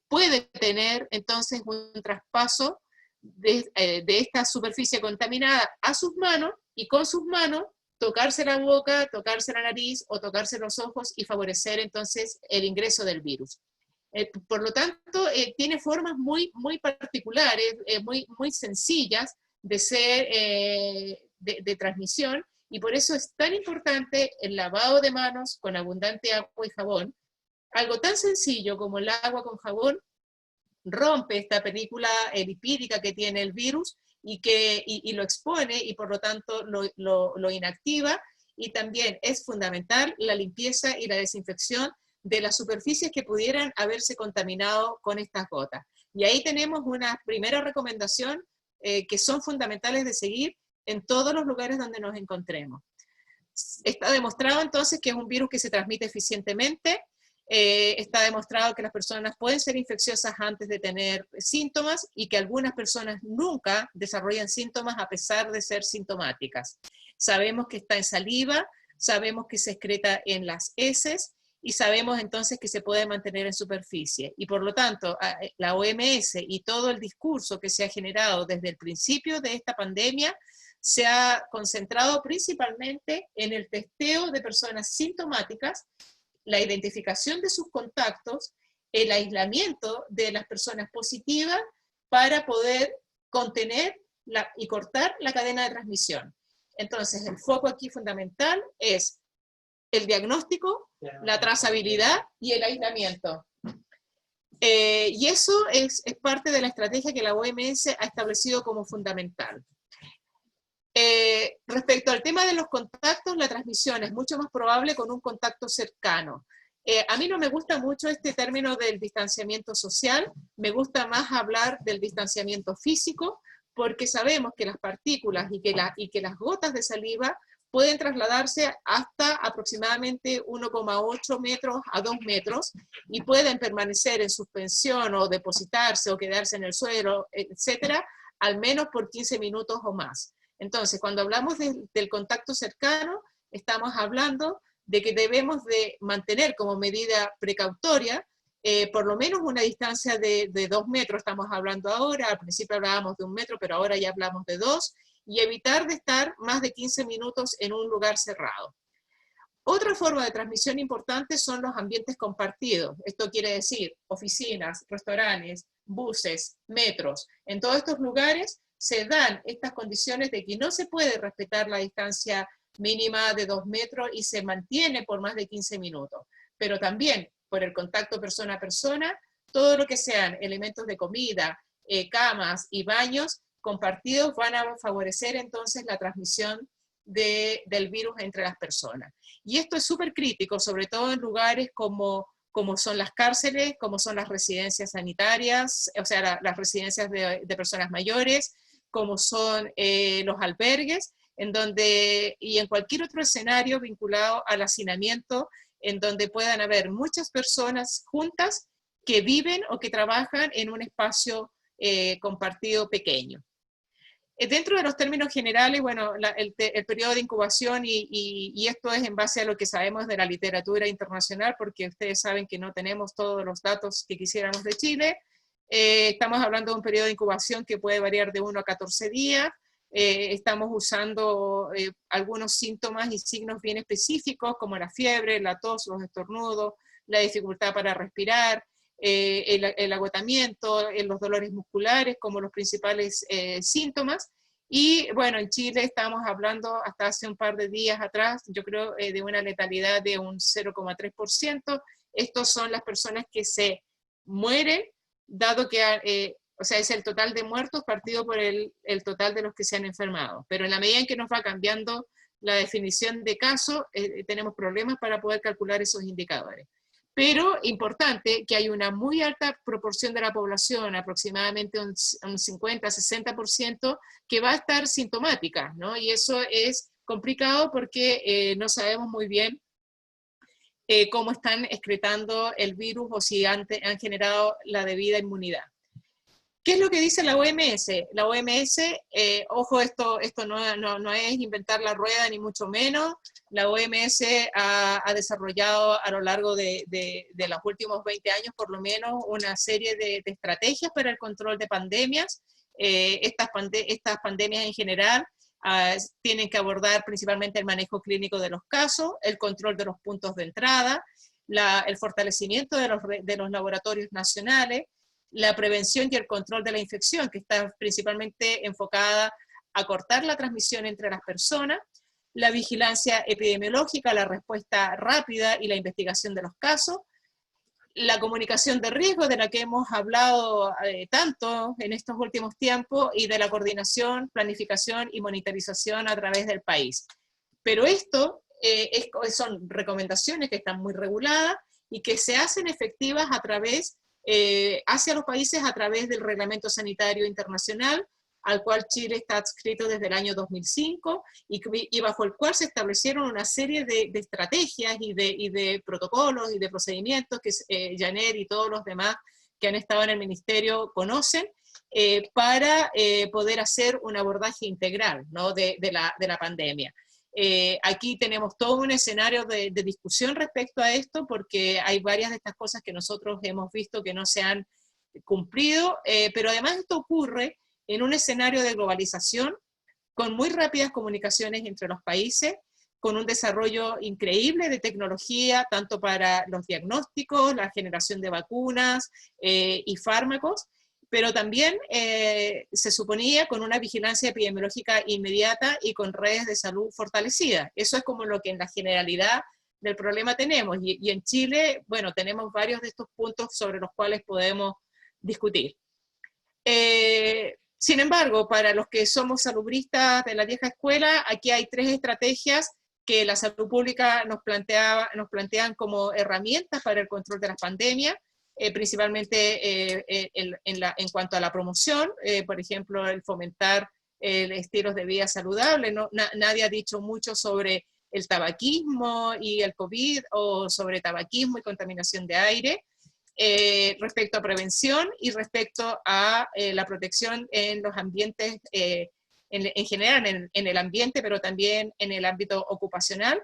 puede tener entonces un traspaso de esta superficie contaminada a sus manos, y con sus manos tocarse la boca, tocarse la nariz o tocarse los ojos, y favorecer entonces el ingreso del virus. Por lo tanto, tiene formas muy particulares, muy sencillas de ser de transmisión, y por eso es tan importante el lavado de manos con abundante agua y jabón. Algo tan sencillo como el agua con jabón rompe esta película lipídica que tiene el virus y lo expone, y por lo tanto lo inactiva. Y también es fundamental la limpieza y la desinfección de las superficies que pudieran haberse contaminado con estas gotas. Y ahí tenemos una primera recomendación que son fundamentales de seguir en todos los lugares donde nos encontremos. Está demostrado entonces que es un virus que se transmite eficientemente. Está demostrado que las personas pueden ser infecciosas antes de tener síntomas, y que algunas personas nunca desarrollan síntomas a pesar de ser sintomáticas. Sabemos que está en saliva, sabemos que se excreta en las heces, y sabemos entonces que se puede mantener en superficie. Y por lo tanto, la OMS y todo el discurso que se ha generado desde el principio de esta pandemia se ha concentrado principalmente en el testeo de personas sintomáticas, la identificación de sus contactos, el aislamiento de las personas positivas para poder contener y cortar la cadena de transmisión. Entonces, el foco aquí fundamental es el diagnóstico, la trazabilidad y el aislamiento. Y eso es parte de la estrategia que la OMS ha establecido como fundamental. Respecto al tema de los contactos, la transmisión es mucho más probable con un contacto cercano. A mí no me gusta mucho este término del distanciamiento social, me gusta más hablar del distanciamiento físico, porque sabemos que las partículas y que las gotas de saliva pueden trasladarse hasta aproximadamente 1,8 metros a 2 metros, y pueden permanecer en suspensión o depositarse o quedarse en el suelo, etcétera, al menos por 15 minutos o más. Entonces, cuando hablamos del contacto cercano, estamos hablando de que debemos de mantener como medida precautoria por lo menos una distancia de 2 metros, estamos hablando ahora, al principio hablábamos de 1 metro, pero ahora ya hablamos de 2, y evitar de estar más de 15 minutos en un lugar cerrado. Otra forma de transmisión importante son los ambientes compartidos. Esto quiere decir oficinas, restaurantes, buses, metros. En todos estos lugares se dan estas condiciones de que no se puede respetar la distancia mínima de 2 metros y se mantiene por más de 15 minutos. Pero también, por el contacto persona a persona, todo lo que sean elementos de comida, camas y baños compartidos van a favorecer entonces la transmisión del virus entre las personas. Y esto es súper crítico, sobre todo en lugares como son las cárceles, como son las residencias sanitarias, o sea, las residencias de personas mayores, como son los albergues, y en cualquier otro escenario vinculado al hacinamiento, en donde puedan haber muchas personas juntas que viven o que trabajan en un espacio compartido pequeño. Dentro de los términos generales, bueno, el periodo de incubación, y esto es en base a lo que sabemos de la literatura internacional, porque ustedes saben que no tenemos todos los datos que quisiéramos de Chile. Estamos hablando de un periodo de incubación que puede variar de 1 a 14 días. Estamos usando algunos síntomas y signos bien específicos, como la fiebre, la tos, los estornudos, la dificultad para respirar, el agotamiento, los dolores musculares como los principales síntomas. Y bueno, en Chile estamos hablando hasta hace un par de días atrás, yo creo, de una letalidad de un 0,3%. Estos son las personas que se mueren, dado que, o sea, es el total de muertos partido por el total de los que se han enfermado. Pero en la medida en que nos va cambiando la definición de caso, tenemos problemas para poder calcular esos indicadores. Pero importante que hay una muy alta proporción de la población, aproximadamente un 50-60%, que va a estar sintomática, ¿no? Y eso es complicado porque no sabemos muy bien cómo están excretando el virus o si han generado la debida inmunidad. ¿Qué es lo que dice la OMS? La OMS, ojo, esto no es inventar la rueda ni mucho menos. La OMS ha desarrollado a lo largo de los últimos 20 años por lo menos una serie de estrategias para el control de pandemias. Estas pandemias en general tienen que abordar principalmente el manejo clínico de los casos, el control de los puntos de entrada, el fortalecimiento de los laboratorios nacionales, la prevención y el control de la infección, que está principalmente enfocada a cortar la transmisión entre las personas, la vigilancia epidemiológica, la respuesta rápida y la investigación de los casos, la comunicación de riesgo de la que hemos hablado tanto en estos últimos tiempos, y de la coordinación, planificación y monitorización a través del país. Pero esto son recomendaciones que están muy reguladas y que se hacen efectivas a través hacia los países a través del Reglamento Sanitario Internacional, al cual Chile está adscrito desde el año 2005, y bajo el cual se establecieron una serie de estrategias y de protocolos y de procedimientos que Janet y todos los demás que han estado en el ministerio conocen, para poder hacer un abordaje integral, ¿no?, de la pandemia. Aquí tenemos todo un escenario de discusión respecto a esto, porque hay varias de estas cosas que nosotros hemos visto que no se han cumplido, pero además esto ocurre en un escenario de globalización, con muy rápidas comunicaciones entre los países, con un desarrollo increíble de tecnología, tanto para los diagnósticos, la generación de vacunas y fármacos, pero también se suponía con una vigilancia epidemiológica inmediata y con redes de salud fortalecidas. Eso es como lo que en la generalidad del problema tenemos, y en Chile, bueno, tenemos varios de estos puntos sobre los cuales podemos discutir. Sin embargo, para los que somos salubristas de la vieja escuela, aquí hay 3 estrategias que la salud pública nos plantean como herramientas para el control de las pandemias, principalmente en cuanto a la promoción, por ejemplo, el fomentar estilos de vida saludables. Nadie ha dicho mucho sobre el tabaquismo y el COVID, o sobre tabaquismo y contaminación de aire, respecto a prevención y respecto a la protección en los ambientes, en general en el ambiente, pero también en el ámbito ocupacional.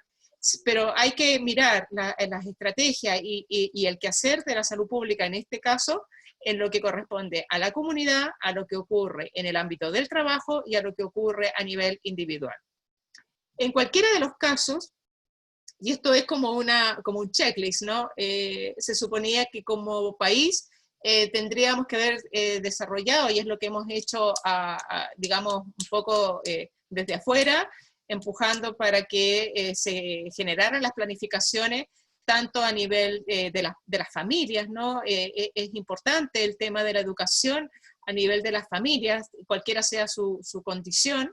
pero hay que mirar las estrategias y el quehacer de la salud pública en este caso, en lo que corresponde a la comunidad, a lo que ocurre en el ámbito del trabajo y a lo que ocurre a nivel individual. En cualquiera de los casos, y esto es como un checklist, ¿no? Se suponía que como país tendríamos que haber desarrollado, y es lo que hemos hecho, digamos, un poco desde afuera, empujando para que se generaran las planificaciones, tanto a nivel de las familias, ¿no? Es importante el tema de la educación a nivel de las familias, cualquiera sea su condición,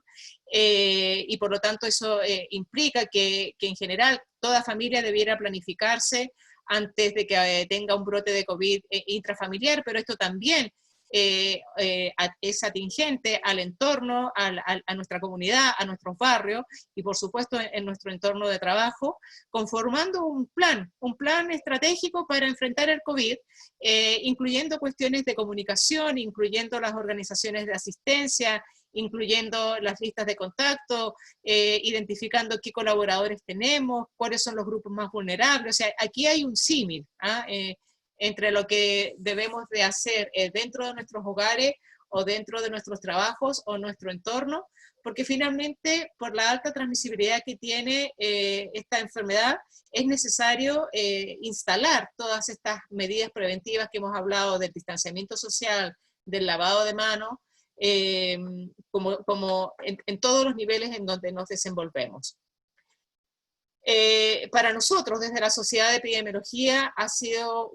y por lo tanto eso implica que en general toda familia debiera planificarse antes de que tenga un brote de COVID intrafamiliar, pero esto también es atingente al entorno, a nuestra comunidad, a nuestros barrios y por supuesto en nuestro entorno de trabajo, conformando un plan estratégico para enfrentar el COVID, incluyendo cuestiones de comunicación, incluyendo las organizaciones de asistencia, incluyendo las listas de contacto, identificando qué colaboradores tenemos, cuáles son los grupos más vulnerables. O sea, aquí hay un símil entre lo que debemos de hacer dentro de nuestros hogares o dentro de nuestros trabajos o nuestro entorno, porque finalmente por la alta transmisibilidad que tiene esta enfermedad es necesario instalar todas estas medidas preventivas que hemos hablado del distanciamiento social, del lavado de manos, como en todos los niveles en donde nos desenvolvemos. Para nosotros, desde la Sociedad de Epidemiología, ha sido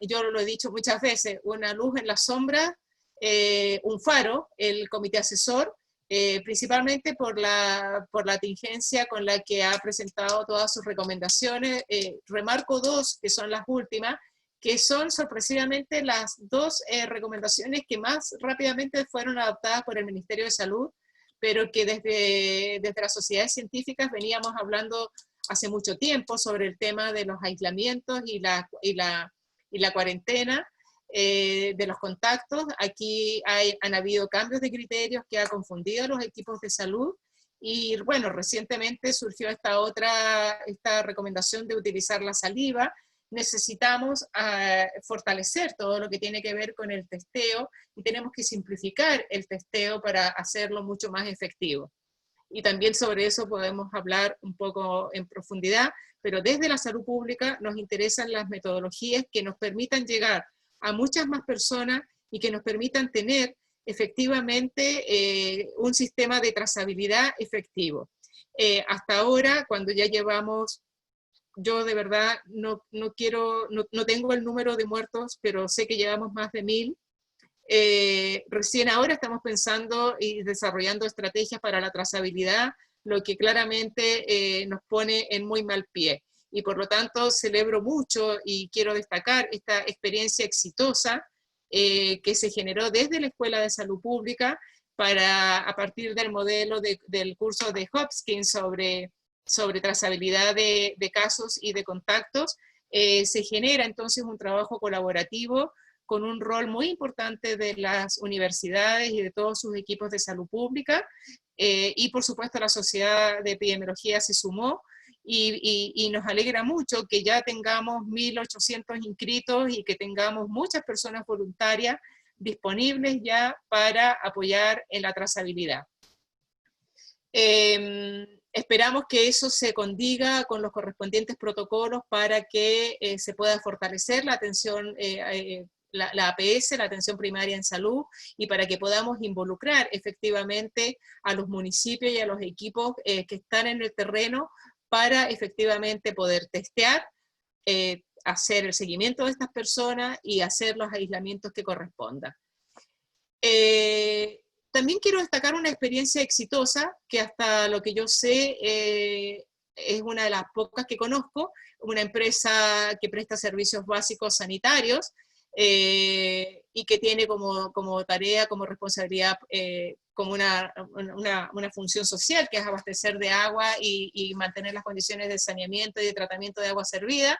yo lo he dicho muchas veces, una luz en la sombra, un faro, el comité asesor, principalmente por la contingencia con la que ha presentado todas sus recomendaciones. Remarco dos, que son las últimas, que son sorpresivamente las dos recomendaciones que más rápidamente fueron adoptadas por el Ministerio de Salud, pero que desde las sociedades científicas veníamos hablando hace mucho tiempo sobre el tema de los aislamientos y la cuarentena de los contactos. Aquí han habido cambios de criterios que ha confundido a los equipos de salud, y bueno, recientemente surgió esta recomendación de utilizar la saliva. Necesitamos fortalecer todo lo que tiene que ver con el testeo y tenemos que simplificar el testeo para hacerlo mucho más efectivo. Y también sobre eso podemos hablar un poco en profundidad, pero desde la salud pública nos interesan las metodologías que nos permitan llegar a muchas más personas y que nos permitan tener efectivamente un sistema de trazabilidad efectivo. Hasta ahora, cuando ya llevamos, yo de verdad no tengo el número de muertos, pero sé que llevamos más de 1000. Recién ahora estamos pensando y desarrollando estrategias para la trazabilidad, lo que claramente nos pone en muy mal pie. Y por lo tanto celebro mucho y quiero destacar esta experiencia exitosa que se generó desde la Escuela de Salud Pública a partir del modelo del curso de Hopkins sobre trazabilidad de casos y de contactos. Se genera entonces un trabajo colaborativo con un rol muy importante de las universidades y de todos sus equipos de salud pública, y por supuesto la Sociedad de Epidemiología se sumó, y nos alegra mucho que ya tengamos 1800 inscritos y que tengamos muchas personas voluntarias disponibles ya para apoyar en la trazabilidad. Esperamos que eso se condiga con los correspondientes protocolos para que se pueda fortalecer la atención, la APS, la atención primaria en salud, y para que podamos involucrar efectivamente a los municipios y a los equipos que están en el terreno para efectivamente poder testear, hacer el seguimiento de estas personas y hacer los aislamientos que correspondan. También quiero destacar una experiencia exitosa que hasta lo que yo sé es una de las pocas que conozco, una empresa que presta servicios básicos sanitarios y que tiene como tarea, como responsabilidad, como una función social, que es abastecer de agua y mantener las condiciones de saneamiento y de tratamiento de agua servida,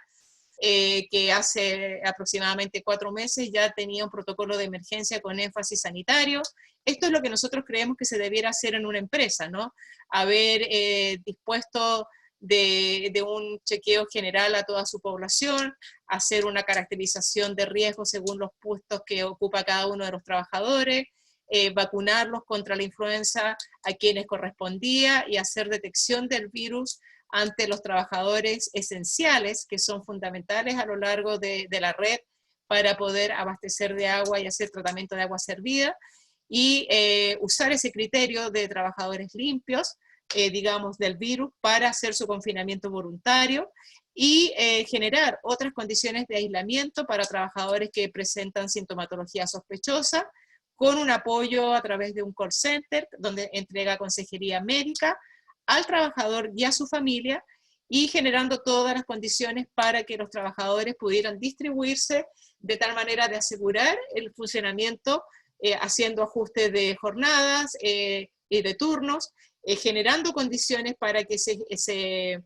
que hace aproximadamente 4 meses ya tenía un protocolo de emergencia con énfasis sanitario. Esto es lo que nosotros creemos que se debiera hacer en una empresa, ¿no? Haber dispuesto de un chequeo general a toda su población, hacer una caracterización de riesgo según los puestos que ocupa cada uno de los trabajadores, vacunarlos contra la influenza a quienes correspondía y hacer detección del virus ante los trabajadores esenciales, que son fundamentales a lo largo de la red para poder abastecer de agua y hacer tratamiento de agua servida, y usar ese criterio de trabajadores limpios, digamos, del virus para hacer su confinamiento voluntario y generar otras condiciones de aislamiento para trabajadores que presentan sintomatología sospechosa, con un apoyo a través de un call center donde entrega consejería médica al trabajador y a su familia, y generando todas las condiciones para que los trabajadores pudieran distribuirse de tal manera de asegurar el funcionamiento, haciendo ajustes de jornadas y de turnos, generando condiciones para que se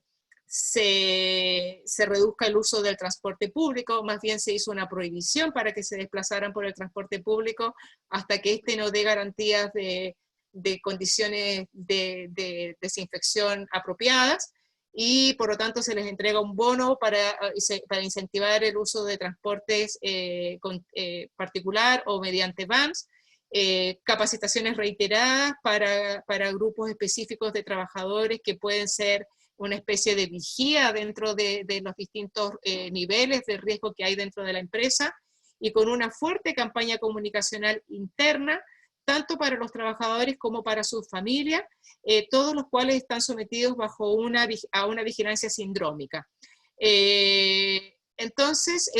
reduzca el uso del transporte público. Más bien se hizo una prohibición para que se desplazaran por el transporte público hasta que este no dé garantías de condiciones de desinfección apropiadas, y por lo tanto se les entrega un bono para incentivar el uso de transportes particular o mediante vans, capacitaciones reiteradas para grupos específicos de trabajadores que pueden ser una especie de vigía dentro de los distintos niveles de riesgo que hay dentro de la empresa, y con una fuerte campaña comunicacional interna, tanto para los trabajadores como para sus familias, todos los cuales están sometidos bajo a una vigilancia sindrómica. Entonces,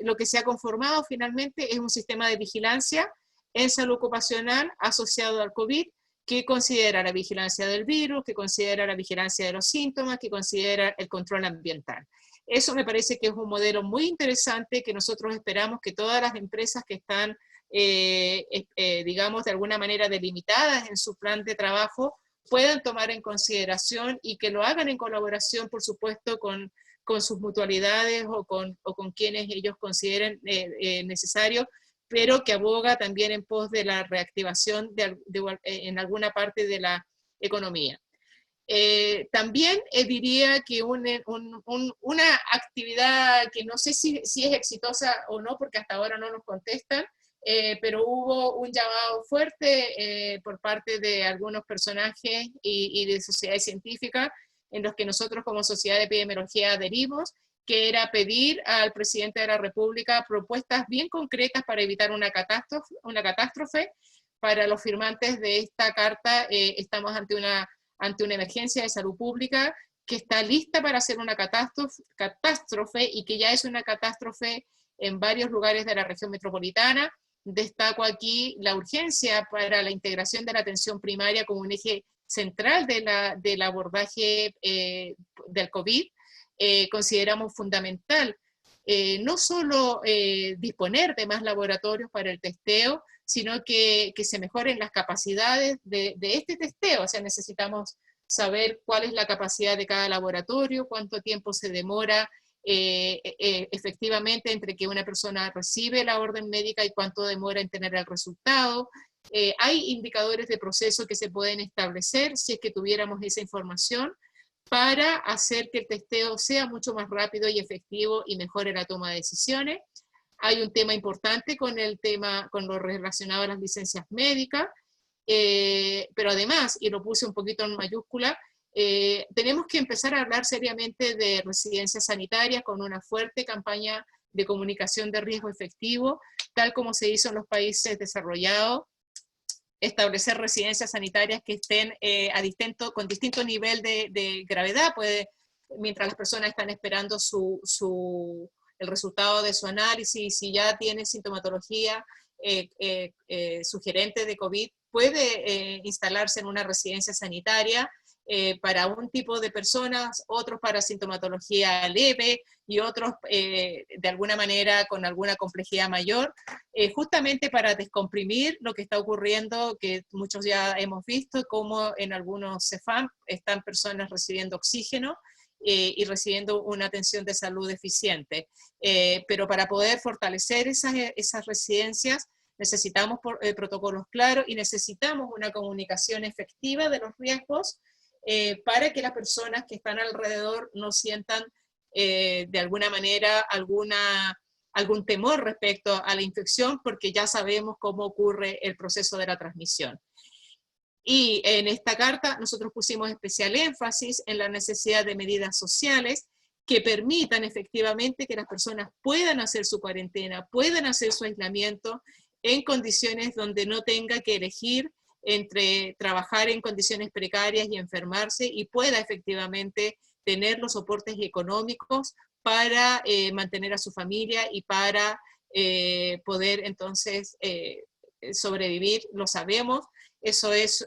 lo que se ha conformado finalmente es un sistema de vigilancia en salud ocupacional asociado al COVID, que considera la vigilancia del virus, que considera la vigilancia de los síntomas, que considera el control ambiental. Eso me parece que es un modelo muy interesante que nosotros esperamos que todas las empresas que están, digamos, de alguna manera delimitadas en su plan de trabajo puedan tomar en consideración, y que lo hagan en colaboración, por supuesto, con sus mutualidades o con quienes ellos consideren necesario, pero que aboga también en pos de la reactivación en alguna parte de la economía. También diría que una actividad que no sé si es exitosa o no, porque hasta ahora no nos contestan, pero hubo un llamado fuerte por parte de algunos personajes y de sociedades científicas, en los que nosotros como Sociedad de Epidemiología adherimos, que era pedir al presidente de la República propuestas bien concretas para evitar una catástrofe. Para los firmantes de esta carta, estamos ante una emergencia de salud pública que está lista para ser una catástrofe, y que ya es una catástrofe en varios lugares de la región metropolitana. Destaco aquí la urgencia para la integración de la atención primaria como un eje central del abordaje del COVID. Consideramos fundamental no solo disponer de más laboratorios para el testeo, sino que se mejoren las capacidades de este testeo. O sea, necesitamos saber cuál es la capacidad de cada laboratorio, cuánto tiempo se demora efectivamente entre que una persona recibe la orden médica y cuánto demora en tener el resultado. Hay indicadores de proceso que se pueden establecer si es que tuviéramos esa información, para hacer que el testeo sea mucho más rápido y efectivo y mejore la toma de decisiones. Hay un tema importante con lo relacionado a las licencias médicas, pero además, y lo puse un poquito en mayúscula, tenemos que empezar a hablar seriamente de residencias sanitarias con una fuerte campaña de comunicación de riesgo efectivo, tal como se hizo en los países desarrollados. Establecer residencias sanitarias que estén con distinto nivel de gravedad, mientras las personas están esperando el resultado de su análisis. Si ya tiene sintomatología sugerente de COVID, puede instalarse en una residencia sanitaria para un tipo de personas, otros para sintomatología leve y otros de alguna manera con alguna complejidad mayor, justamente para descomprimir lo que está ocurriendo, que muchos ya hemos visto, como en algunos CEFAM están personas recibiendo oxígeno y recibiendo una atención de salud eficiente. Pero para poder fortalecer esas residencias necesitamos protocolos claros y necesitamos una comunicación efectiva de los riesgos, para que las personas que están alrededor no sientan de alguna manera algún temor respecto a la infección, porque ya sabemos cómo ocurre el proceso de la transmisión. Y en esta carta nosotros pusimos especial énfasis en la necesidad de medidas sociales que permitan efectivamente que las personas puedan hacer su cuarentena, puedan hacer su aislamiento en condiciones donde no tenga que elegir entre trabajar en condiciones precarias y enfermarse, y pueda efectivamente tener los soportes económicos para mantener a su familia y para poder entonces sobrevivir. Lo sabemos, eso es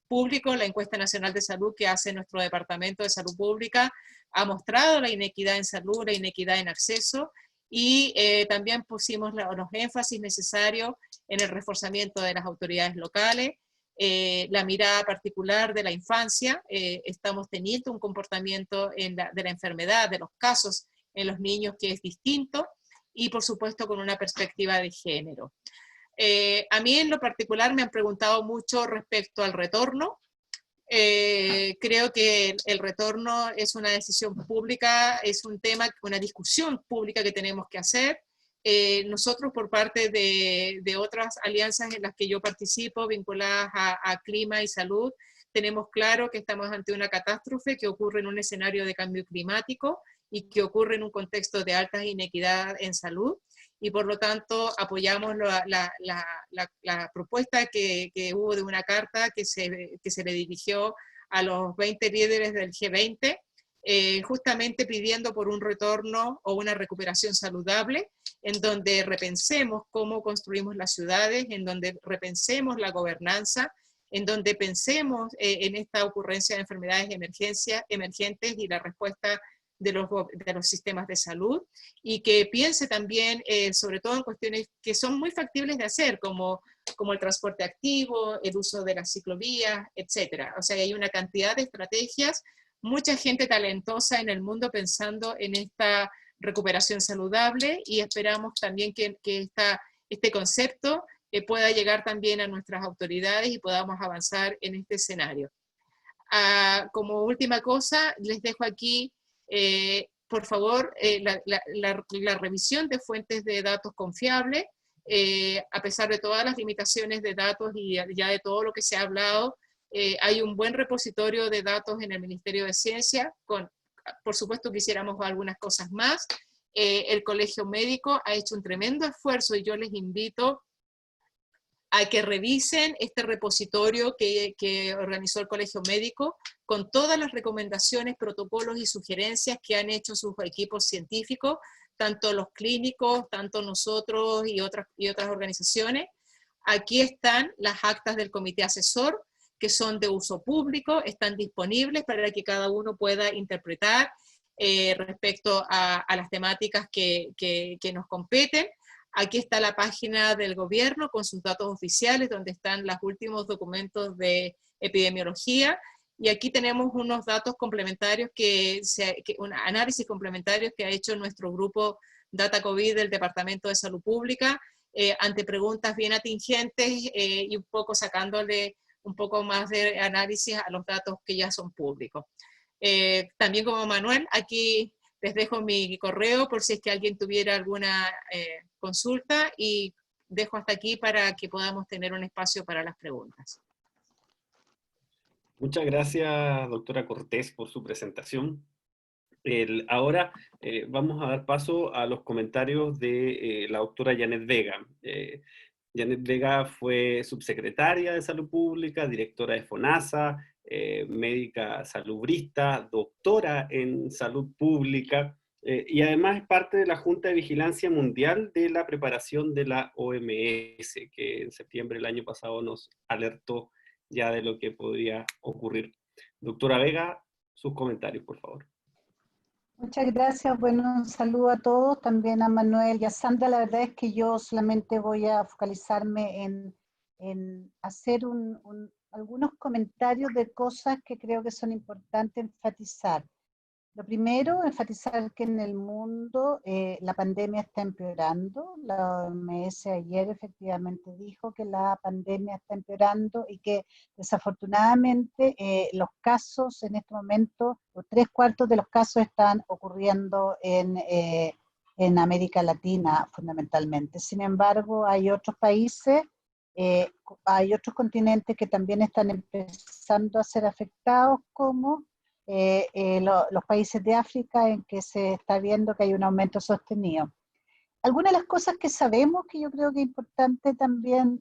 público. La encuesta nacional de salud que hace nuestro Departamento de Salud Pública ha mostrado la inequidad en salud, la inequidad en acceso, y también pusimos los énfasis necesarios en el reforzamiento de las autoridades locales, la mirada particular de la infancia. Estamos teniendo un comportamiento de la enfermedad, de los casos en los niños que es distinto, y por supuesto con una perspectiva de género. A mí en lo particular me han preguntado mucho respecto al retorno. Creo que el retorno es una decisión pública, es un tema, una discusión pública que tenemos que hacer. Nosotros, por parte de otras alianzas en las que yo participo, vinculadas a clima y salud, tenemos claro que estamos ante una catástrofe que ocurre en un escenario de cambio climático y que ocurre en un contexto de alta inequidad en salud, y por lo tanto apoyamos la propuesta que hubo de una carta que se le dirigió a los 20 líderes del G20, justamente pidiendo por un retorno o una recuperación saludable, en donde repensemos cómo construimos las ciudades, en donde repensemos la gobernanza, en donde pensemos en esta ocurrencia de enfermedades emergentes y la respuesta de los sistemas de salud, y que piense también sobre todo en cuestiones que son muy factibles de hacer, como el transporte activo, el uso de las ciclovías, etc. O sea, hay una cantidad de estrategias, mucha gente talentosa en el mundo pensando en esta recuperación saludable, y esperamos también que este concepto pueda llegar también a nuestras autoridades y podamos avanzar en este escenario. Como última cosa, les dejo aquí, por favor, la revisión de fuentes de datos confiables. A pesar de todas las limitaciones de datos y ya de todo lo que se ha hablado, hay un buen repositorio de datos en el Ministerio de Ciencia. Por supuesto quisiéramos algunas cosas más. El Colegio Médico ha hecho un tremendo esfuerzo, y yo les invito a que revisen este repositorio que organizó el Colegio Médico, con todas las recomendaciones, protocolos y sugerencias que han hecho sus equipos científicos, tanto los clínicos, tanto nosotros y otras organizaciones. Aquí están las actas del comité asesor, que son de uso público, están disponibles para que cada uno pueda interpretar respecto a las temáticas que nos competen. Aquí está la página del gobierno con sus datos oficiales, donde están los últimos documentos de epidemiología, y aquí tenemos unos datos complementarios, un análisis complementario que ha hecho nuestro grupo Data COVID del Departamento de Salud Pública, ante preguntas bien atingentes y un poco sacándole un poco más de análisis a los datos que ya son públicos. También, como Manuel, aquí les dejo mi correo por si es que alguien tuviera alguna consulta, y dejo hasta aquí para que podamos tener un espacio para las preguntas. Muchas gracias, doctora Cortés, por su presentación. Ahora vamos a dar paso a los comentarios de la doctora Janet Vega. Janet Vega fue subsecretaria de Salud Pública, directora de FONASA, médica salubrista, doctora en Salud Pública, y además es parte de la Junta de Vigilancia Mundial de la preparación de la OMS, que en septiembre del año pasado nos alertó ya de lo que podría ocurrir. Doctora Vega, sus comentarios, por favor. Muchas gracias. Bueno, un saludo a todos, también a Manuel y a Sandra. La verdad es que yo solamente voy a focalizarme en hacer algunos comentarios de cosas que creo que son importantes enfatizar. Lo primero, enfatizar que en el mundo la pandemia está empeorando. La OMS ayer efectivamente dijo que la pandemia está empeorando y que desafortunadamente los casos en este momento, o 3/4 de los casos están ocurriendo en América Latina fundamentalmente. Sin embargo, hay otros países, hay otros continentes que también están empezando a ser afectados, como los países de África, en que se está viendo que hay un aumento sostenido. Algunas de las cosas que sabemos, que yo creo que es importante también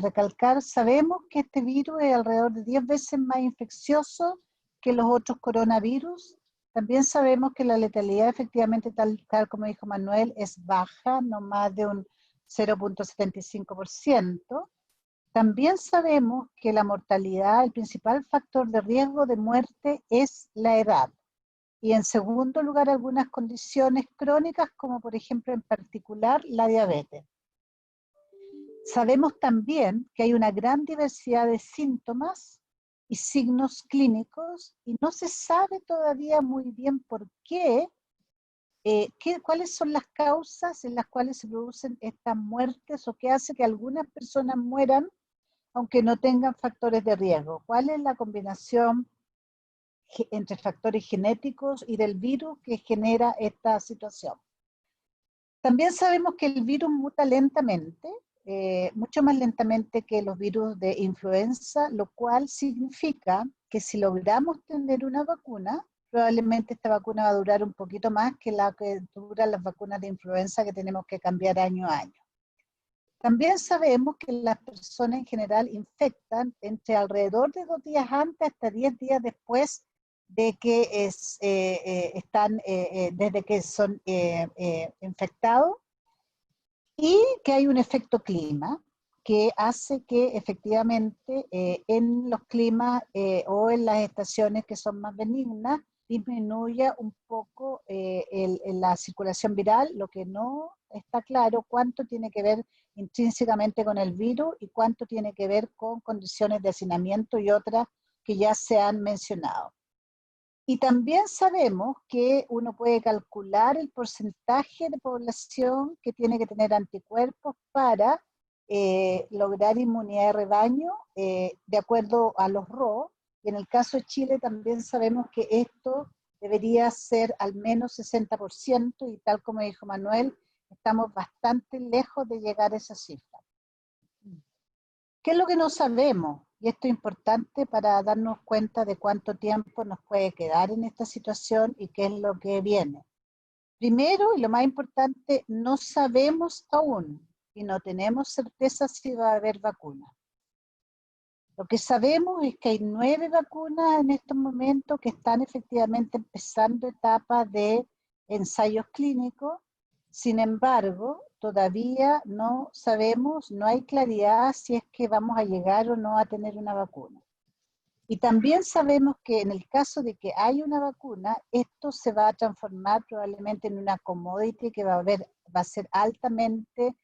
recalcar, sabemos que este virus es alrededor de 10 veces más infeccioso que los otros coronavirus. También sabemos que la letalidad efectivamente, tal como dijo Manuel, es baja, no más de un 0.75%. También sabemos que la mortalidad, el principal factor de riesgo de muerte es la edad. Y en segundo lugar, algunas condiciones crónicas, como por ejemplo en particular la diabetes. Sabemos también que hay una gran diversidad de síntomas y signos clínicos y no se sabe todavía muy bien por qué, cuáles son las causas en las cuales se producen estas muertes o qué hace que algunas personas mueran aunque no tengan factores de riesgo. ¿Cuál es la combinación entre factores genéticos y del virus que genera esta situación? También sabemos que el virus muta lentamente, mucho más lentamente que los virus de influenza, lo cual significa que si logramos tener una vacuna, probablemente esta vacuna va a durar un poquito más que la que duran las vacunas de influenza que tenemos que cambiar año a año. También sabemos que las personas en general infectan entre alrededor de 2 días antes hasta 10 días después de que desde que son infectados, y que hay un efecto clima que hace que efectivamente en los climas o en las estaciones que son más benignas disminuya un poco la circulación viral, lo que no está claro cuánto tiene que ver intrínsecamente con el virus y cuánto tiene que ver con condiciones de hacinamiento y otras que ya se han mencionado. Y también sabemos que uno puede calcular el porcentaje de población que tiene que tener anticuerpos para lograr inmunidad de rebaño de acuerdo a los RO. Y en el caso de Chile también sabemos que esto debería ser al menos 60%, y tal como dijo Manuel, estamos bastante lejos de llegar a esa cifra. ¿Qué es lo que no sabemos? Y esto es importante para darnos cuenta de cuánto tiempo nos puede quedar en esta situación y qué es lo que viene. Primero, y lo más importante, no sabemos aún y no tenemos certeza si va a haber vacuna. Lo que sabemos es que hay 9 vacunas en estos momentos que están efectivamente empezando etapas de ensayos clínicos. Sin embargo, todavía no sabemos, no hay claridad si es que vamos a llegar o no a tener una vacuna. Y también sabemos que en el caso de que haya una vacuna, esto se va a transformar probablemente en una commodity que va a ser altamente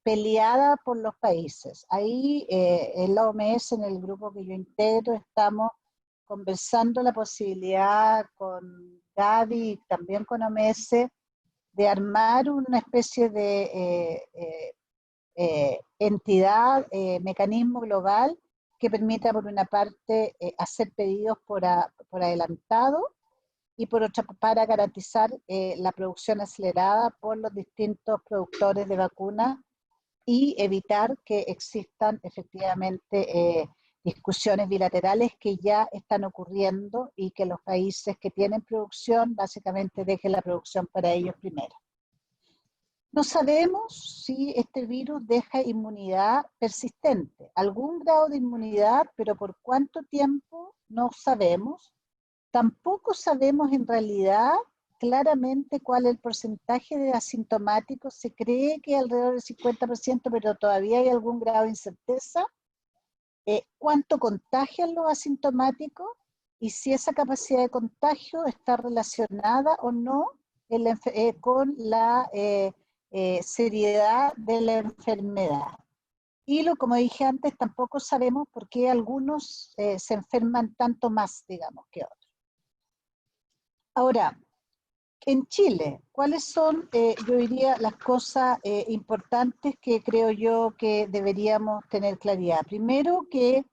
peleada por los países. Ahí en la OMS, en el grupo que yo integro, estamos conversando la posibilidad con Gavi y también con OMS de armar una especie de entidad, mecanismo global que permita por una parte hacer pedidos por adelantado y por otra para garantizar la producción acelerada por los distintos productores de vacunas y evitar que existan efectivamente discusiones bilaterales que ya están ocurriendo y que los países que tienen producción básicamente dejen la producción para ellos primero. No sabemos si este virus deja inmunidad persistente, algún grado de inmunidad, pero por cuánto tiempo no sabemos. Tampoco sabemos en realidad claramente cuál es el porcentaje de asintomáticos. Se cree que alrededor del 50%, pero todavía hay algún grado de incerteza. ¿Cuánto contagian los asintomáticos? Y si esa capacidad de contagio está relacionada o no con la seriedad de la enfermedad. Y como dije antes, tampoco sabemos por qué algunos se enferman tanto más, digamos, que otros. Ahora, en Chile, ¿cuáles son, yo diría, las cosas importantes que creo yo que deberíamos tener claridad? Primero, que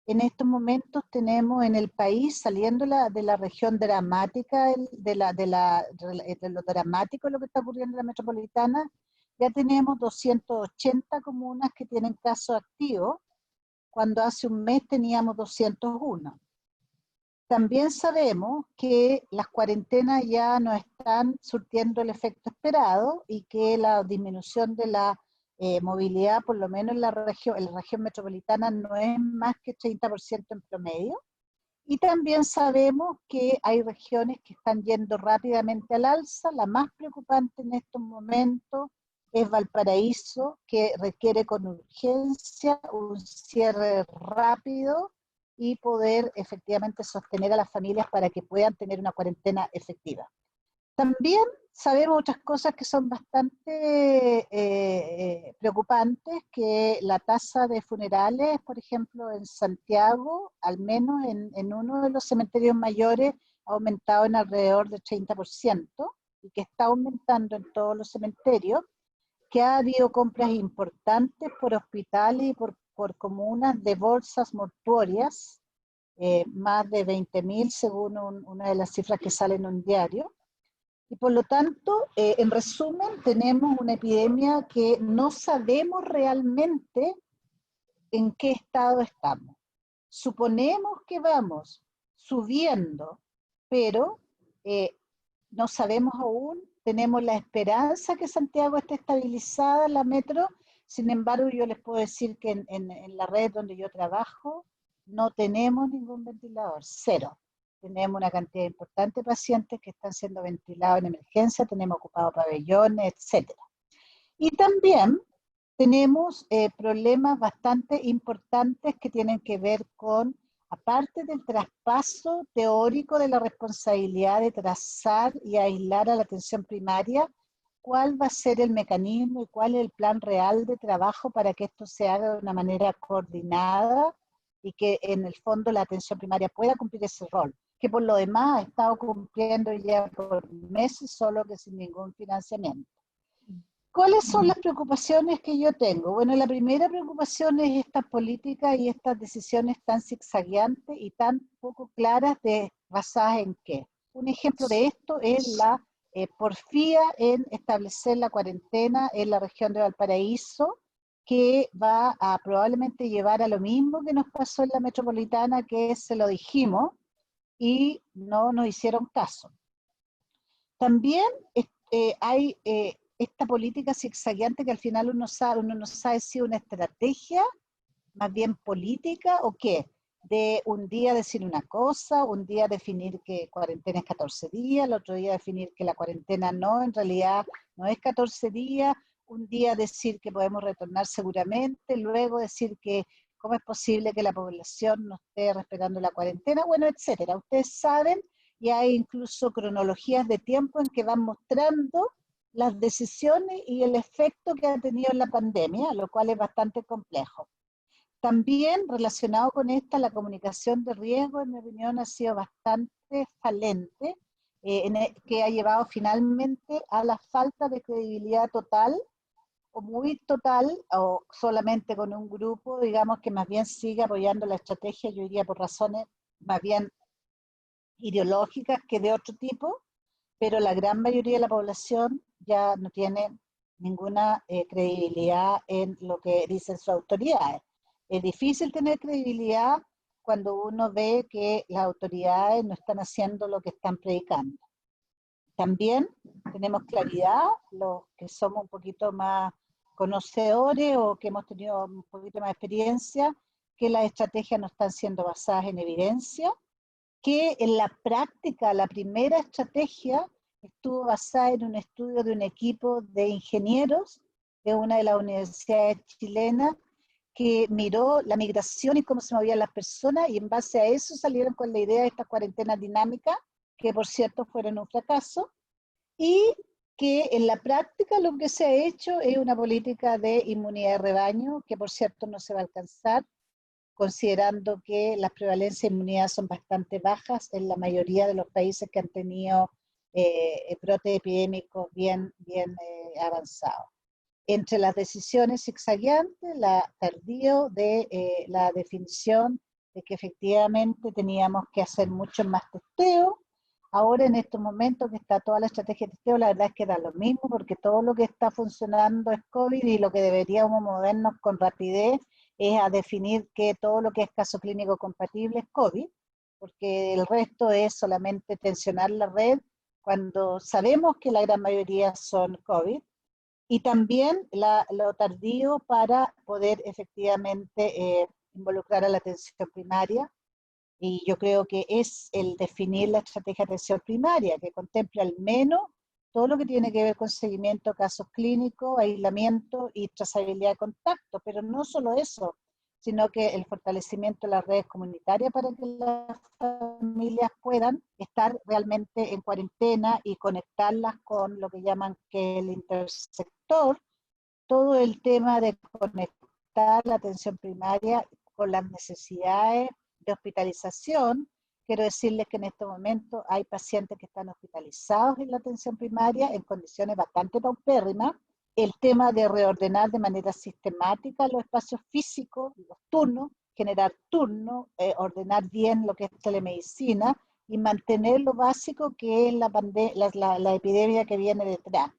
en estos momentos tenemos en el país, saliendo de la región dramática, de lo dramático de lo que está ocurriendo en la metropolitana, ya tenemos 280 comunas que tienen casos activos, cuando hace un mes teníamos 201. También sabemos que las cuarentenas ya no están surtiendo el efecto esperado y que la disminución de la movilidad, por lo menos en la región metropolitana, no es más que 30% en promedio. Y también sabemos que hay regiones que están yendo rápidamente al alza. La más preocupante en estos momentos es Valparaíso, que requiere con urgencia un cierre rápido y poder efectivamente sostener a las familias para que puedan tener una cuarentena efectiva. También sabemos otras cosas que son bastante preocupantes, que la tasa de funerales, por ejemplo, en Santiago, al menos en uno de los cementerios mayores, ha aumentado en alrededor del 30%, y que está aumentando en todos los cementerios, que ha habido compras importantes por hospitales y por comunas de bolsas mortuorias, más de 20.000 según una de las cifras que sale en un diario. Y por lo tanto, en resumen, tenemos una epidemia que no sabemos realmente en qué estado estamos. Suponemos que vamos subiendo, pero no sabemos aún. Tenemos la esperanza que Santiago esté estabilizada, la metro. Sin embargo, yo les puedo decir que en la red donde yo trabajo no tenemos ningún ventilador, cero. Tenemos una cantidad importante de pacientes que están siendo ventilados en emergencia, tenemos ocupados pabellones, etc. Y también tenemos problemas bastante importantes que tienen que ver con, aparte del traspaso teórico de la responsabilidad de trazar y aislar a la atención primaria, cuál va a ser el mecanismo y cuál es el plan real de trabajo para que esto se haga de una manera coordinada y que en el fondo la atención primaria pueda cumplir ese rol, que por lo demás ha estado cumpliendo ya por meses, solo que sin ningún financiamiento. ¿Cuáles son las preocupaciones que yo tengo? Bueno, la primera preocupación es estas políticas y estas decisiones tan zigzagueantes y tan poco claras, basadas en qué. Un ejemplo de esto es la porfía en establecer la cuarentena en la región de Valparaíso, que va a probablemente llevar a lo mismo que nos pasó en la metropolitana, que se lo dijimos y no nos hicieron caso. También hay esta política zigzagueante que al final uno no sabe si es una estrategia más bien política o qué, de un día decir una cosa, un día definir que cuarentena es 14 días, el otro día definir que la cuarentena no, en realidad no es 14 días, un día decir que podemos retornar seguramente, luego decir que cómo es posible que la población no esté respetando la cuarentena, bueno, etcétera. Ustedes saben, y hay incluso cronologías de tiempo en que van mostrando las decisiones y el efecto que ha tenido en la pandemia, lo cual es bastante complejo. También relacionado con esta, la comunicación de riesgo, en mi opinión, ha sido bastante falente, que ha llevado finalmente a la falta de credibilidad total, o muy total, o solamente con un grupo, digamos, que más bien sigue apoyando la estrategia, yo diría por razones más bien ideológicas que de otro tipo, pero la gran mayoría de la población ya no tiene ninguna credibilidad en lo que dicen sus autoridades. Es difícil tener credibilidad cuando uno ve que las autoridades no están haciendo lo que están predicando. También tenemos claridad, los que somos un poquito más conocedores o que hemos tenido un poquito más de experiencia, que las estrategias no están siendo basadas en evidencia, que en la práctica la primera estrategia estuvo basada en un estudio de un equipo de ingenieros de una de las universidades chilenas que miró la migración y cómo se movían las personas, y en base a eso salieron con la idea de estas cuarentenas dinámicas, que por cierto fueron un fracaso, y que en la práctica lo que se ha hecho es una política de inmunidad de rebaño, que por cierto no se va a alcanzar, considerando que las prevalencias de inmunidad son bastante bajas en la mayoría de los países que han tenido brotes epidémicos bien avanzados. Entre las decisiones zigzagueantes, la tardío de la definición de que efectivamente teníamos que hacer mucho más testeo. Ahora en estos momentos que está toda la estrategia de testeo, la verdad es que da lo mismo, porque todo lo que está funcionando es COVID y lo que deberíamos movernos con rapidez es a definir que todo lo que es caso clínico compatible es COVID, porque el resto es solamente tensionar la red cuando sabemos que la gran mayoría son COVID, y también lo tardío para poder efectivamente involucrar a la atención primaria. Y yo creo que es el definir la estrategia de atención primaria, que contempla al menos todo lo que tiene que ver con seguimiento de casos clínicos, aislamiento y trazabilidad de contacto, pero no solo eso, sino que el fortalecimiento de las redes comunitarias para que las familias puedan estar realmente en cuarentena y conectarlas con lo que llaman que el intersector, todo el tema de conectar la atención primaria con las necesidades de hospitalización. Quiero decirles que en este momento hay pacientes que están hospitalizados en la atención primaria en condiciones bastante paupérrimas. El tema de reordenar de manera sistemática los espacios físicos, los turnos, generar turnos, ordenar bien lo que es telemedicina y mantener lo básico que es la epidemia que viene detrás.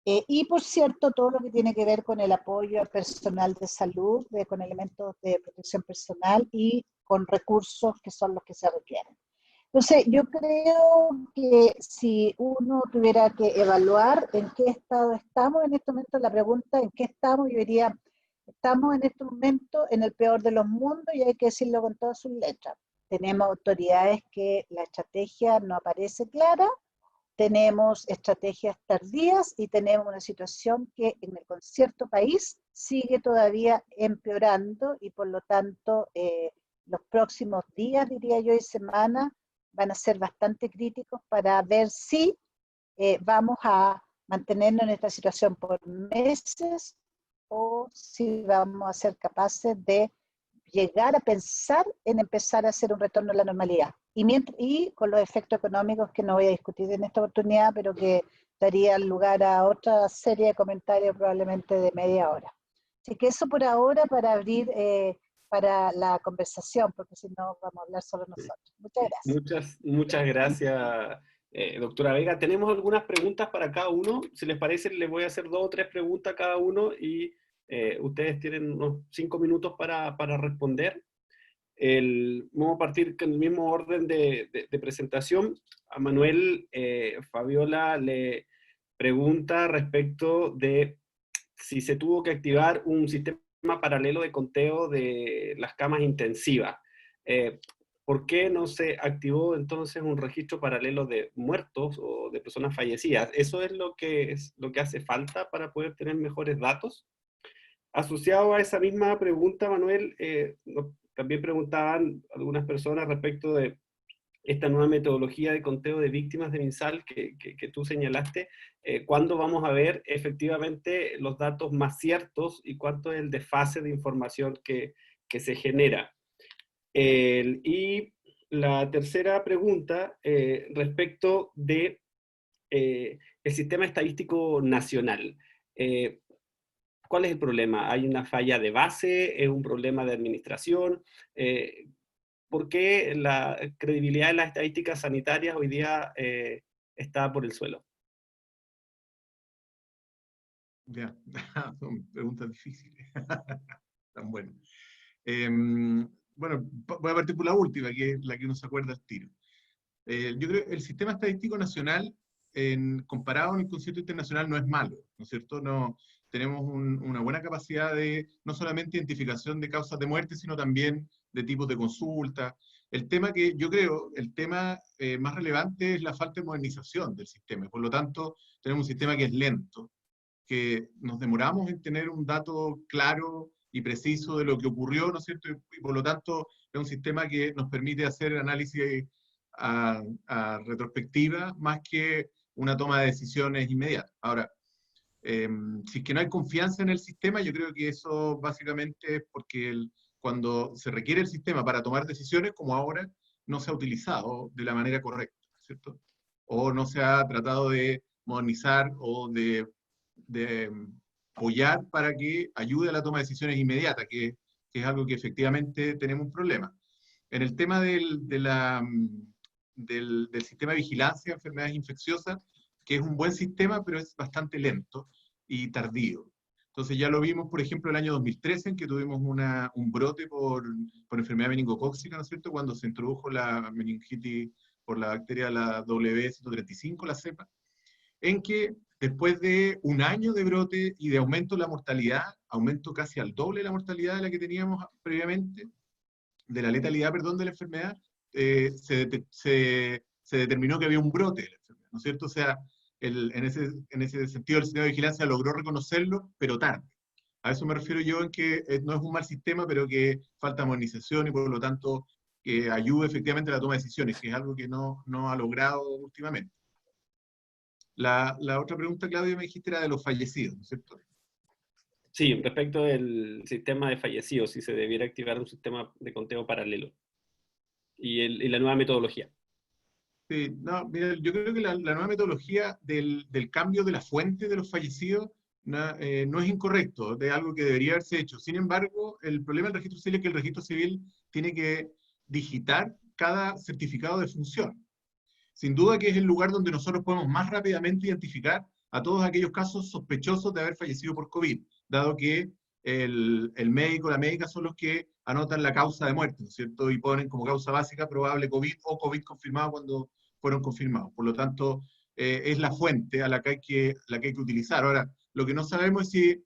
Y por cierto, todo lo que tiene que ver con el apoyo al personal de salud, con elementos de protección personal y con recursos que son los que se requieren. Entonces, yo creo que si uno tuviera que evaluar en qué estado estamos en este momento, la pregunta en qué estamos, yo diría, estamos en este momento en el peor de los mundos y hay que decirlo con todas sus letras. Tenemos autoridades que la estrategia no aparece clara, tenemos estrategias tardías y tenemos una situación que en el concierto país sigue todavía empeorando y por lo tanto los próximos días, diría yo, y semanas van a ser bastante críticos para ver si vamos a mantenernos en esta situación por meses o si vamos a ser capaces de llegar a pensar en empezar a hacer un retorno a la normalidad. Y con los efectos económicos que no voy a discutir en esta oportunidad, pero que daría lugar a otra serie de comentarios probablemente de media hora. Así que eso por ahora para abrir para la conversación, porque si no vamos a hablar solo nosotros. Muchas gracias. Muchas gracias, doctora Vega. Tenemos algunas preguntas para cada uno. Si les parece, les voy a hacer 2 o 3 preguntas a cada uno y ustedes tienen unos 5 minutos para responder. Vamos a partir con el mismo orden de presentación. A Manuel, Fabiola le pregunta respecto de si se tuvo que activar un sistema paralelo de conteo de las camas intensivas. ¿Por qué no se activó entonces un registro paralelo de muertos o de personas fallecidas? ¿Eso es lo que hace falta para poder tener mejores datos? Asociado a esa misma pregunta, Manuel, también preguntaban algunas personas respecto de esta nueva metodología de conteo de víctimas de MinSal que tú señalaste. ¿Cuándo vamos a ver efectivamente los datos más ciertos y cuánto es el desfase de información que se genera? Y la tercera pregunta respecto de el sistema estadístico nacional. ¿Cuál es el problema? ¿Hay una falla de base? ¿Es un problema de administración? ¿Por qué la credibilidad de las estadísticas sanitarias hoy día está por el suelo? Ya, son preguntas difíciles. Tan buenas. Bueno, voy a partir por la última, que es la que uno se acuerda al tiro. Yo creo que el sistema estadístico nacional, comparado en el concierto internacional, no es malo, ¿no es cierto? No, tenemos una buena capacidad de no solamente identificación de causas de muerte, sino también de tipos de consulta. El tema que yo creo, el tema más relevante es la falta de modernización del sistema. Por lo tanto, tenemos un sistema que es lento, que nos demoramos en tener un dato claro y preciso de lo que ocurrió, ¿no es cierto? Y por lo tanto, es un sistema que nos permite hacer análisis a retrospectiva más que una toma de decisiones inmediatas. Ahora, si es que no hay confianza en el sistema, yo creo que eso básicamente es porque cuando se requiere el sistema para tomar decisiones, como ahora, no se ha utilizado de la manera correcta, ¿cierto? O no se ha tratado de modernizar o de apoyar para que ayude a la toma de decisiones inmediata, que es algo que efectivamente tenemos un problema. En el tema del sistema de vigilancia de enfermedades infecciosas, que es un buen sistema, pero es bastante lento y tardío. Entonces ya lo vimos, por ejemplo, el año 2013, en que tuvimos un brote por enfermedad meningocócica, ¿no es cierto?, cuando se introdujo la meningitis por la bacteria, la W135, la cepa, en que después de un año de brote y de aumento de la mortalidad, aumento casi al doble de la mortalidad de la que teníamos previamente, de la letalidad, perdón, de la enfermedad, se determinó que había un brote de la enfermedad, ¿no es cierto? O sea, en ese sentido el sistema de vigilancia logró reconocerlo, pero tarde. A eso me refiero yo, en que no es un mal sistema, pero que falta modernización y por lo tanto que ayude efectivamente a la toma de decisiones, que es algo que no ha logrado últimamente. La otra pregunta, Claudio, me dijiste era de los fallecidos, ¿no es cierto? Sí, respecto del sistema de fallecidos, si se debiera activar un sistema de conteo paralelo y la nueva metodología. Sí, no, mira, yo creo que la nueva metodología del cambio de la fuente de los fallecidos no es incorrecto, de algo que debería haberse hecho. Sin embargo, el problema del registro civil es que el registro civil tiene que digitar cada certificado de función. Sin duda que es el lugar donde nosotros podemos más rápidamente identificar a todos aquellos casos sospechosos de haber fallecido por COVID, dado que el médico, la médica son los que anotan la causa de muerte, ¿no es cierto? Y ponen como causa básica probable COVID o COVID confirmado cuando fueron confirmados. Por lo tanto, es la fuente a la que hay que utilizar. Ahora, lo que no sabemos es si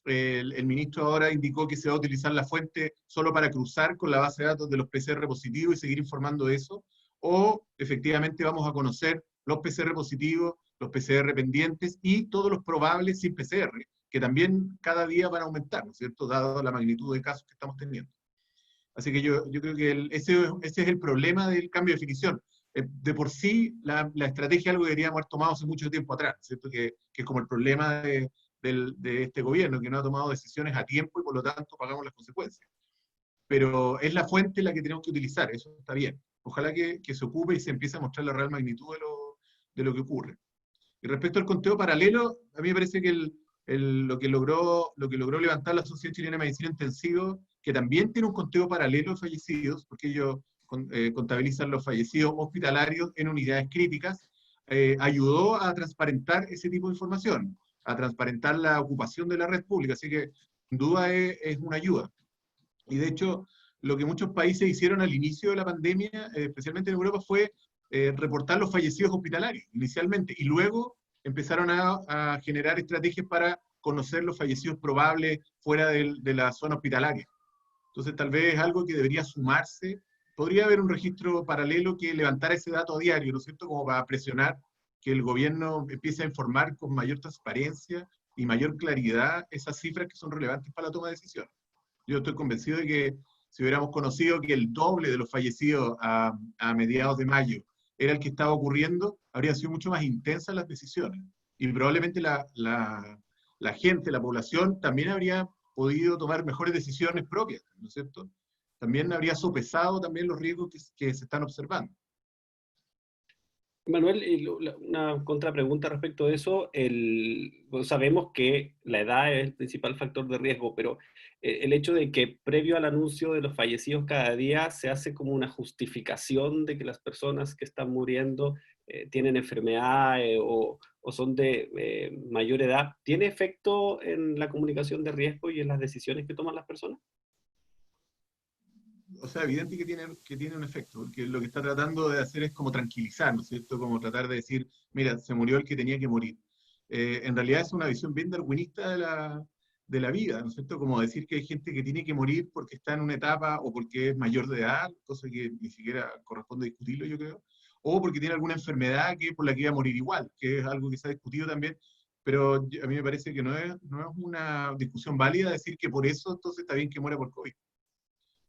el ministro ahora indicó que se va a utilizar la fuente solo para cruzar con la base de datos de los PCR positivos y seguir informando de eso, o efectivamente vamos a conocer los PCR positivos, los PCR pendientes y todos los probables sin PCR, que también cada día van a aumentar, ¿no es cierto?, dado la magnitud de casos que estamos teniendo. Así que yo creo que ese es el problema del cambio de definición. De por sí, la estrategia es algo que deberíamos haber tomado hace mucho tiempo atrás, ¿cierto?, que es como el problema de este gobierno, que no ha tomado decisiones a tiempo y por lo tanto pagamos las consecuencias. Pero es la fuente la que tenemos que utilizar, eso está bien. Ojalá que se ocupe y se empiece a mostrar la real magnitud de lo que ocurre. Y respecto al conteo paralelo, a mí me parece que lo que logró levantar la Sociedad Chilena de Medicina Intensiva, que también tiene un conteo paralelo de fallecidos, porque ellos contabilizan los fallecidos hospitalarios en unidades críticas, ayudó a transparentar ese tipo de información, a transparentar la ocupación de la red pública, así que sin duda es una ayuda. Y de hecho, lo que muchos países hicieron al inicio de la pandemia, especialmente en Europa, fue reportar los fallecidos hospitalarios inicialmente, y luego empezaron a generar estrategias para conocer los fallecidos probables fuera de la zona hospitalaria. Entonces tal vez es algo que debería sumarse. Podría haber un registro paralelo que levantara ese dato a diario, ¿no es cierto?, como para presionar que el gobierno empiece a informar con mayor transparencia y mayor claridad esas cifras que son relevantes para la toma de decisiones. Yo estoy convencido de que si hubiéramos conocido que el doble de los fallecidos a mediados de mayo era el que estaba ocurriendo, habrían sido mucho más intensas las decisiones. Y probablemente la gente, la población, también habría podido tomar mejores decisiones propias, ¿no es cierto? También habría sopesado también los riesgos que se están observando. Manuel, una contrapregunta respecto a eso. Sabemos que la edad es el principal factor de riesgo, pero el hecho de que previo al anuncio de los fallecidos cada día se hace como una justificación de que las personas que están muriendo tienen enfermedades o son de mayor edad, ¿tiene efecto en la comunicación de riesgo y en las decisiones que toman las personas? O sea, evidente que tiene un efecto, porque lo que está tratando de hacer es como tranquilizar, ¿no es cierto? Como tratar de decir, mira, se murió el que tenía que morir. En realidad es una visión bien darwinista de la vida, ¿no es cierto? Como decir que hay gente que tiene que morir porque está en una etapa o porque es mayor de edad, cosa que ni siquiera corresponde discutirlo, yo creo, o porque tiene alguna enfermedad por la que iba a morir igual, que es algo que se ha discutido también, pero a mí me parece que no es una discusión válida decir que por eso entonces está bien que muera por COVID.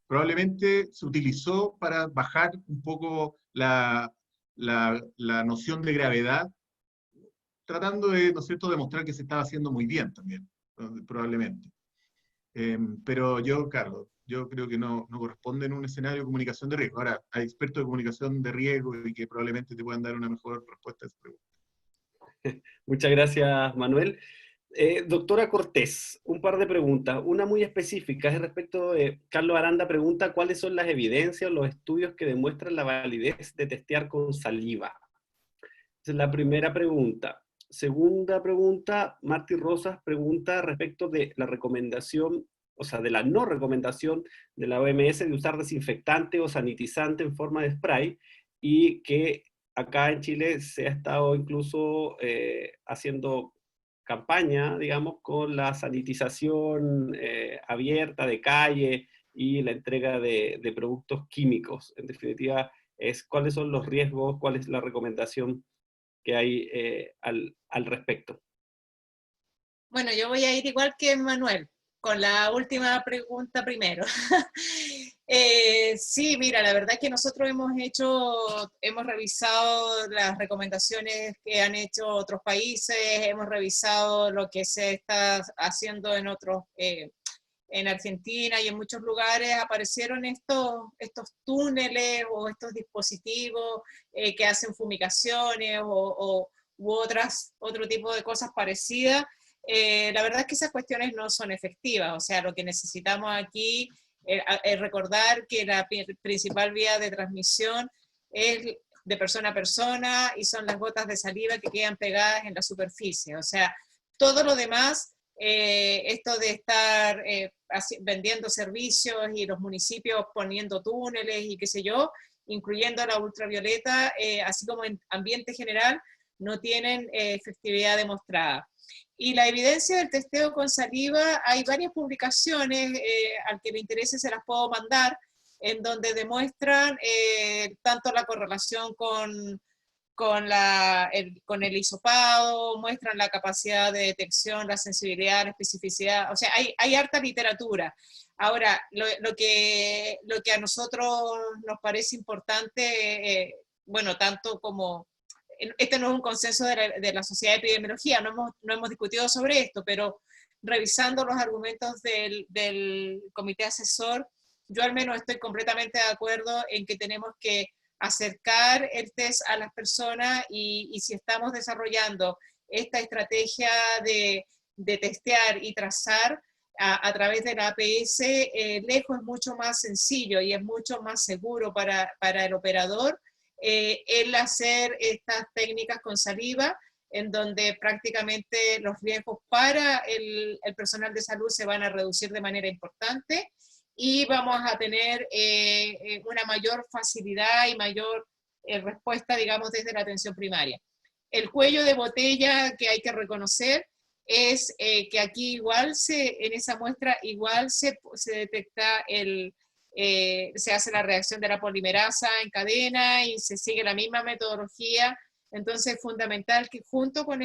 Probablemente se utilizó para bajar un poco la noción de gravedad, tratando de, ¿no es cierto?, demostrar que se estaba haciendo muy bien también, probablemente. Pero yo yo creo que no corresponde en un escenario de comunicación de riesgo. Ahora, hay expertos de comunicación de riesgo y que probablemente te puedan dar una mejor respuesta a esa pregunta. Muchas gracias, Manuel. Doctora Cortés, un par de preguntas. Una muy específica es respecto de, Carlos Aranda pregunta cuáles son las evidencias o los estudios que demuestran la validez de testear con saliva. Esa es la primera pregunta. Segunda pregunta, Martí Rosas pregunta respecto de la recomendación, o sea, de la no recomendación de la OMS de usar desinfectante o sanitizante en forma de spray, y que acá en Chile se ha estado incluso haciendo campaña, digamos, con la sanitización abierta de calle y la entrega de productos químicos. En definitiva, es cuáles son los riesgos, cuál es la recomendación que hay al respecto. Bueno, yo voy a ir igual que Manuel, con la última pregunta primero. Sí, mira, la verdad es que nosotros hemos revisado las recomendaciones que han hecho otros países, hemos revisado lo que se está haciendo en otros, en Argentina y en muchos lugares aparecieron estos túneles o estos dispositivos que hacen fumigaciones u otro tipo de cosas parecidas. La verdad es que esas cuestiones no son efectivas, o sea, lo que necesitamos aquí es recordar que la principal vía de transmisión es de persona a persona y son las gotas de saliva que quedan pegadas en la superficie, o sea, todo lo demás, esto de estar vendiendo servicios y los municipios poniendo túneles y qué sé yo, incluyendo la ultravioleta, así como en ambiente general, no tienen efectividad demostrada. Y la evidencia del testeo con saliva, hay varias publicaciones, al que le interese se las puedo mandar, en donde demuestran tanto la correlación con el hisopado, muestran la capacidad de detección, la sensibilidad, la especificidad, o sea, hay harta literatura. Ahora, lo que a nosotros nos parece importante, bueno, tanto como este no es un consenso de la Sociedad de Epidemiología, no hemos discutido sobre esto, pero revisando los argumentos del comité asesor, yo al menos estoy completamente de acuerdo en que tenemos que acercar el test a las personas y si estamos desarrollando esta estrategia de testear y trazar a través de la APS, lejos es mucho más sencillo y es mucho más seguro para el operador el hacer estas técnicas con saliva, en donde prácticamente los riesgos para el personal de salud se van a reducir de manera importante y vamos a tener una mayor facilidad y mayor respuesta, digamos, desde la atención primaria. El cuello de botella que hay que reconocer es que aquí igual en esa muestra igual se detecta se hace la reacción de la polimerasa en cadena y se sigue la misma metodología. Entonces es fundamental que junto con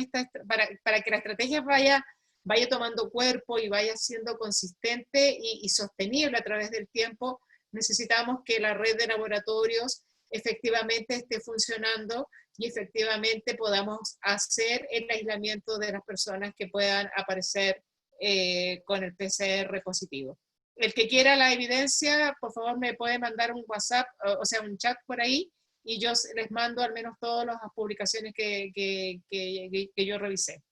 para que la estrategia vaya tomando cuerpo y vaya siendo consistente y sostenible a través del tiempo, necesitamos que la red de laboratorios efectivamente esté funcionando y efectivamente podamos hacer el aislamiento de las personas que puedan aparecer con el PCR positivo. El que quiera la evidencia, por favor me puede mandar un WhatsApp, o sea, un chat por ahí, y yo les mando al menos todas las publicaciones que yo revisé.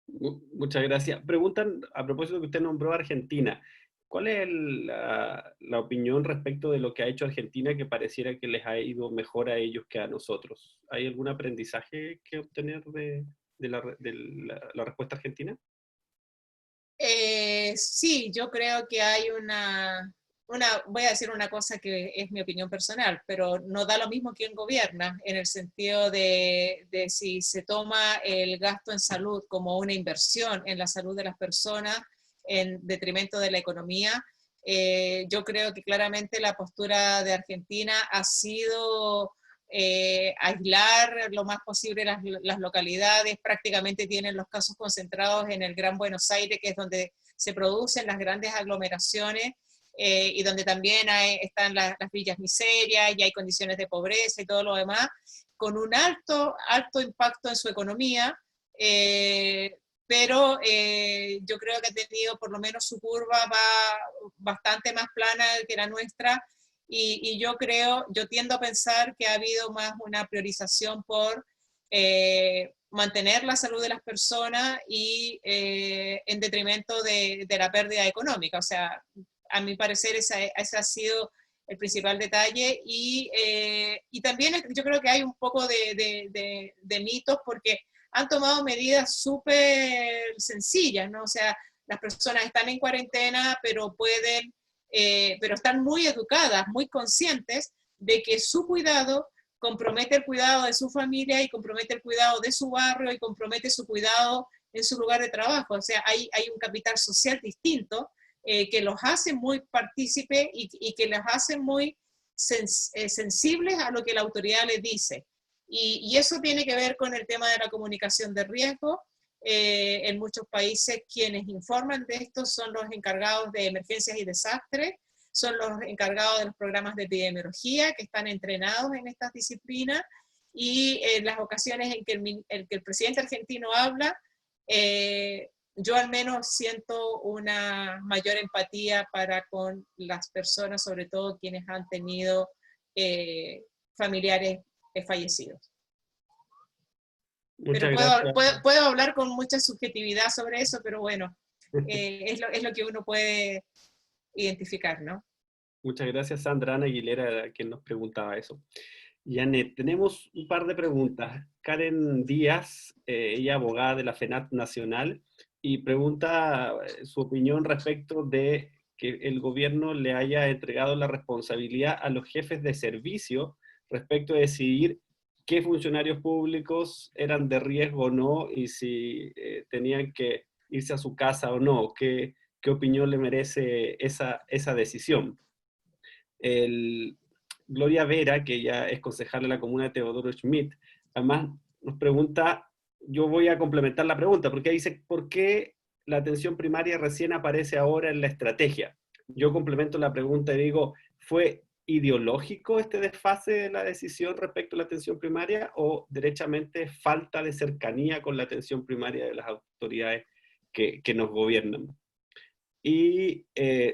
Muchas gracias. Preguntan, a propósito que usted nombró a Argentina, ¿cuál es la opinión respecto de lo que ha hecho Argentina que pareciera que les ha ido mejor a ellos que a nosotros? ¿Hay algún aprendizaje que obtener de la respuesta argentina? Sí, yo creo que hay voy a decir una cosa que es mi opinión personal, pero no da lo mismo quien gobierna, en el sentido de si se toma el gasto en salud como una inversión en la salud de las personas en detrimento de la economía. Yo creo que claramente la postura de Argentina ha sido aislar lo más posible las localidades, prácticamente tienen los casos concentrados en el Gran Buenos Aires, que es donde se producen las grandes aglomeraciones y donde también están las villas miserias y hay condiciones de pobreza y todo lo demás, con un alto impacto en su economía, pero yo creo que ha tenido, por lo menos su curva va bastante más plana que la nuestra, y yo tiendo a pensar que ha habido más una priorización por mantener la salud de las personas y en detrimento de la pérdida económica. O sea, a mi parecer ese ha sido el principal detalle, y también yo creo que hay un poco de mitos, porque han tomado medidas súper sencillas, ¿no? O sea, las personas están en cuarentena, pero pero están muy educadas, muy conscientes de que su cuidado compromete el cuidado de su familia, y compromete el cuidado de su barrio, y compromete su cuidado en su lugar de trabajo. O sea, hay un capital social distinto que los hace muy partícipes y que los hace muy sensibles a lo que la autoridad les dice. Y eso tiene que ver con el tema de la comunicación de riesgo. En muchos países quienes informan de esto son los encargados de emergencias y desastres, son los encargados de los programas de epidemiología, que están entrenados en estas disciplinas, y en las ocasiones en que el presidente argentino habla, yo al menos siento una mayor empatía para con las personas, sobre todo quienes han tenido familiares fallecidos. Muchas Pero gracias. puedo hablar con mucha subjetividad sobre eso, pero bueno, es lo que uno puede identificar, ¿no? Muchas gracias, Sandra. Ana Aguilera era quien nos preguntaba eso. Janet, tenemos un par de preguntas. Karen Díaz, ella abogada de la FENAT Nacional, y pregunta su opinión respecto de que el gobierno le haya entregado la responsabilidad a los jefes de servicio respecto a decidir qué funcionarios públicos eran de riesgo o no, y si tenían que irse a su casa o no. ¿Qué opinión le merece esa decisión? Gloria Vera, que ya es concejal de la comuna de Teodoro Schmidt, además nos pregunta, yo voy a complementar la pregunta, porque dice, ¿por qué la atención primaria recién aparece ahora en la estrategia? Yo complemento la pregunta y digo, ¿fue ideológico este desfase de la decisión respecto a la atención primaria, o derechamente falta de cercanía con la atención primaria de las autoridades que nos gobiernan? Y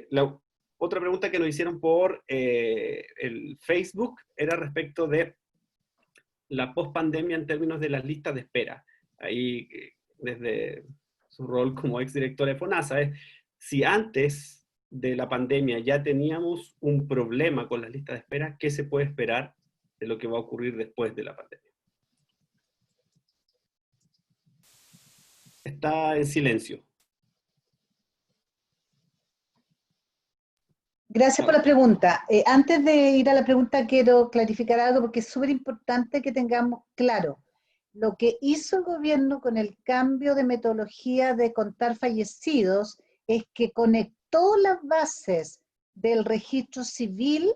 la otra pregunta que nos hicieron por el Facebook era respecto de la pospandemia en términos de las listas de espera. Ahí, desde su rol como exdirectora de FONASA, es si antes de la pandemia ya teníamos un problema con las listas de espera, ¿qué se puede esperar de lo que va a ocurrir después de la pandemia? Está en silencio. Gracias por la pregunta. Antes de ir a la pregunta, quiero clarificar algo, porque es súper importante que tengamos claro lo que hizo el gobierno con el cambio de metodología de contar fallecidos. Es que conectó las bases del registro civil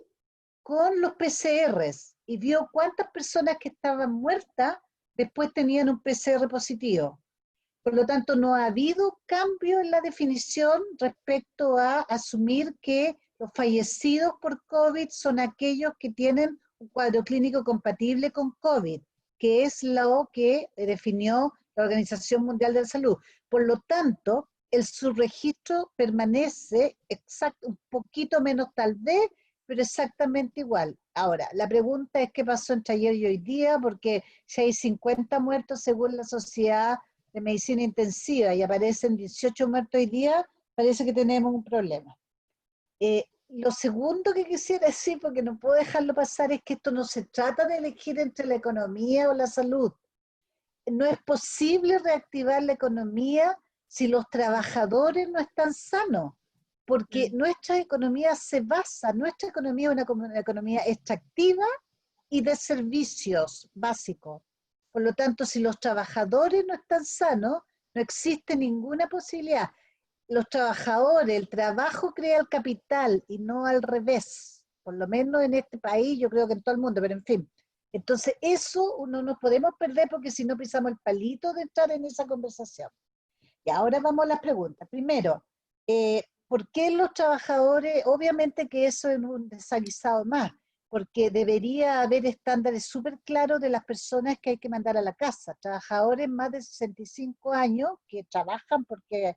con los PCRs y vio cuántas personas que estaban muertas después tenían un PCR positivo. Por lo tanto, no ha habido cambio en la definición respecto a asumir que los fallecidos por COVID son aquellos que tienen un cuadro clínico compatible con COVID, que es lo que definió la Organización Mundial de la Salud. Por lo tanto, el subregistro permanece un poquito menos tal vez, pero exactamente igual. Ahora, la pregunta es qué pasó entre ayer y hoy día, porque si hay 50 muertos según la Sociedad de Medicina Intensiva y aparecen 18 muertos hoy día, parece que tenemos un problema. Lo segundo que quisiera decir, porque no puedo dejarlo pasar, es que esto no se trata de elegir entre la economía o la salud. No es posible reactivar la economía si los trabajadores no están sanos, porque nuestra economía nuestra economía es una economía extractiva y de servicios básicos. Por lo tanto, si los trabajadores no están sanos, no existe ninguna posibilidad. Los trabajadores, el trabajo crea el capital y no al revés. Por lo menos en este país, yo creo que en todo el mundo, pero en fin. Entonces, eso no nos podemos perder, porque si no pisamos el palito de entrar en esa conversación. Y ahora vamos a las preguntas. Primero, ¿por qué los trabajadores? Obviamente que eso es un desaguisado más, porque debería haber estándares súper claros de las personas que hay que mandar a la casa. Trabajadores más de 65 años que trabajan porque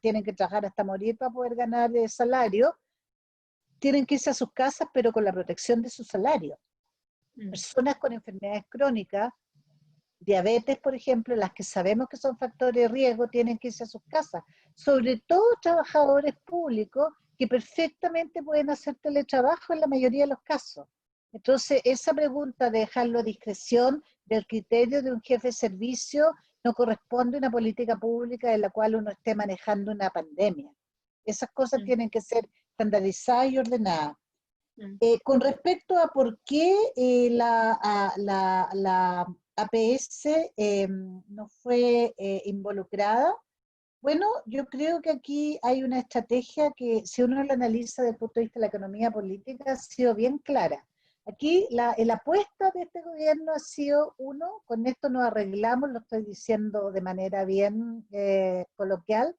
tienen que trabajar hasta morir para poder ganar el salario, tienen que irse a sus casas, pero con la protección de su salario. Personas con enfermedades crónicas, diabetes, por ejemplo, las que sabemos que son factores de riesgo, tienen que irse a sus casas. Sobre todo trabajadores públicos que perfectamente pueden hacer teletrabajo en la mayoría de los casos. Entonces, esa pregunta de dejarlo a discreción del criterio de un jefe de servicio no corresponde a una política pública en la cual uno esté manejando una pandemia. Esas cosas tienen que ser estandarizadas y ordenadas. Con respecto a por qué la APS no fue involucrada, bueno, yo creo que aquí hay una estrategia que, si uno la analiza desde el punto de vista de la economía política, ha sido bien clara. Aquí la apuesta de este gobierno ha sido, uno, con esto nos arreglamos, lo estoy diciendo de manera bien coloquial.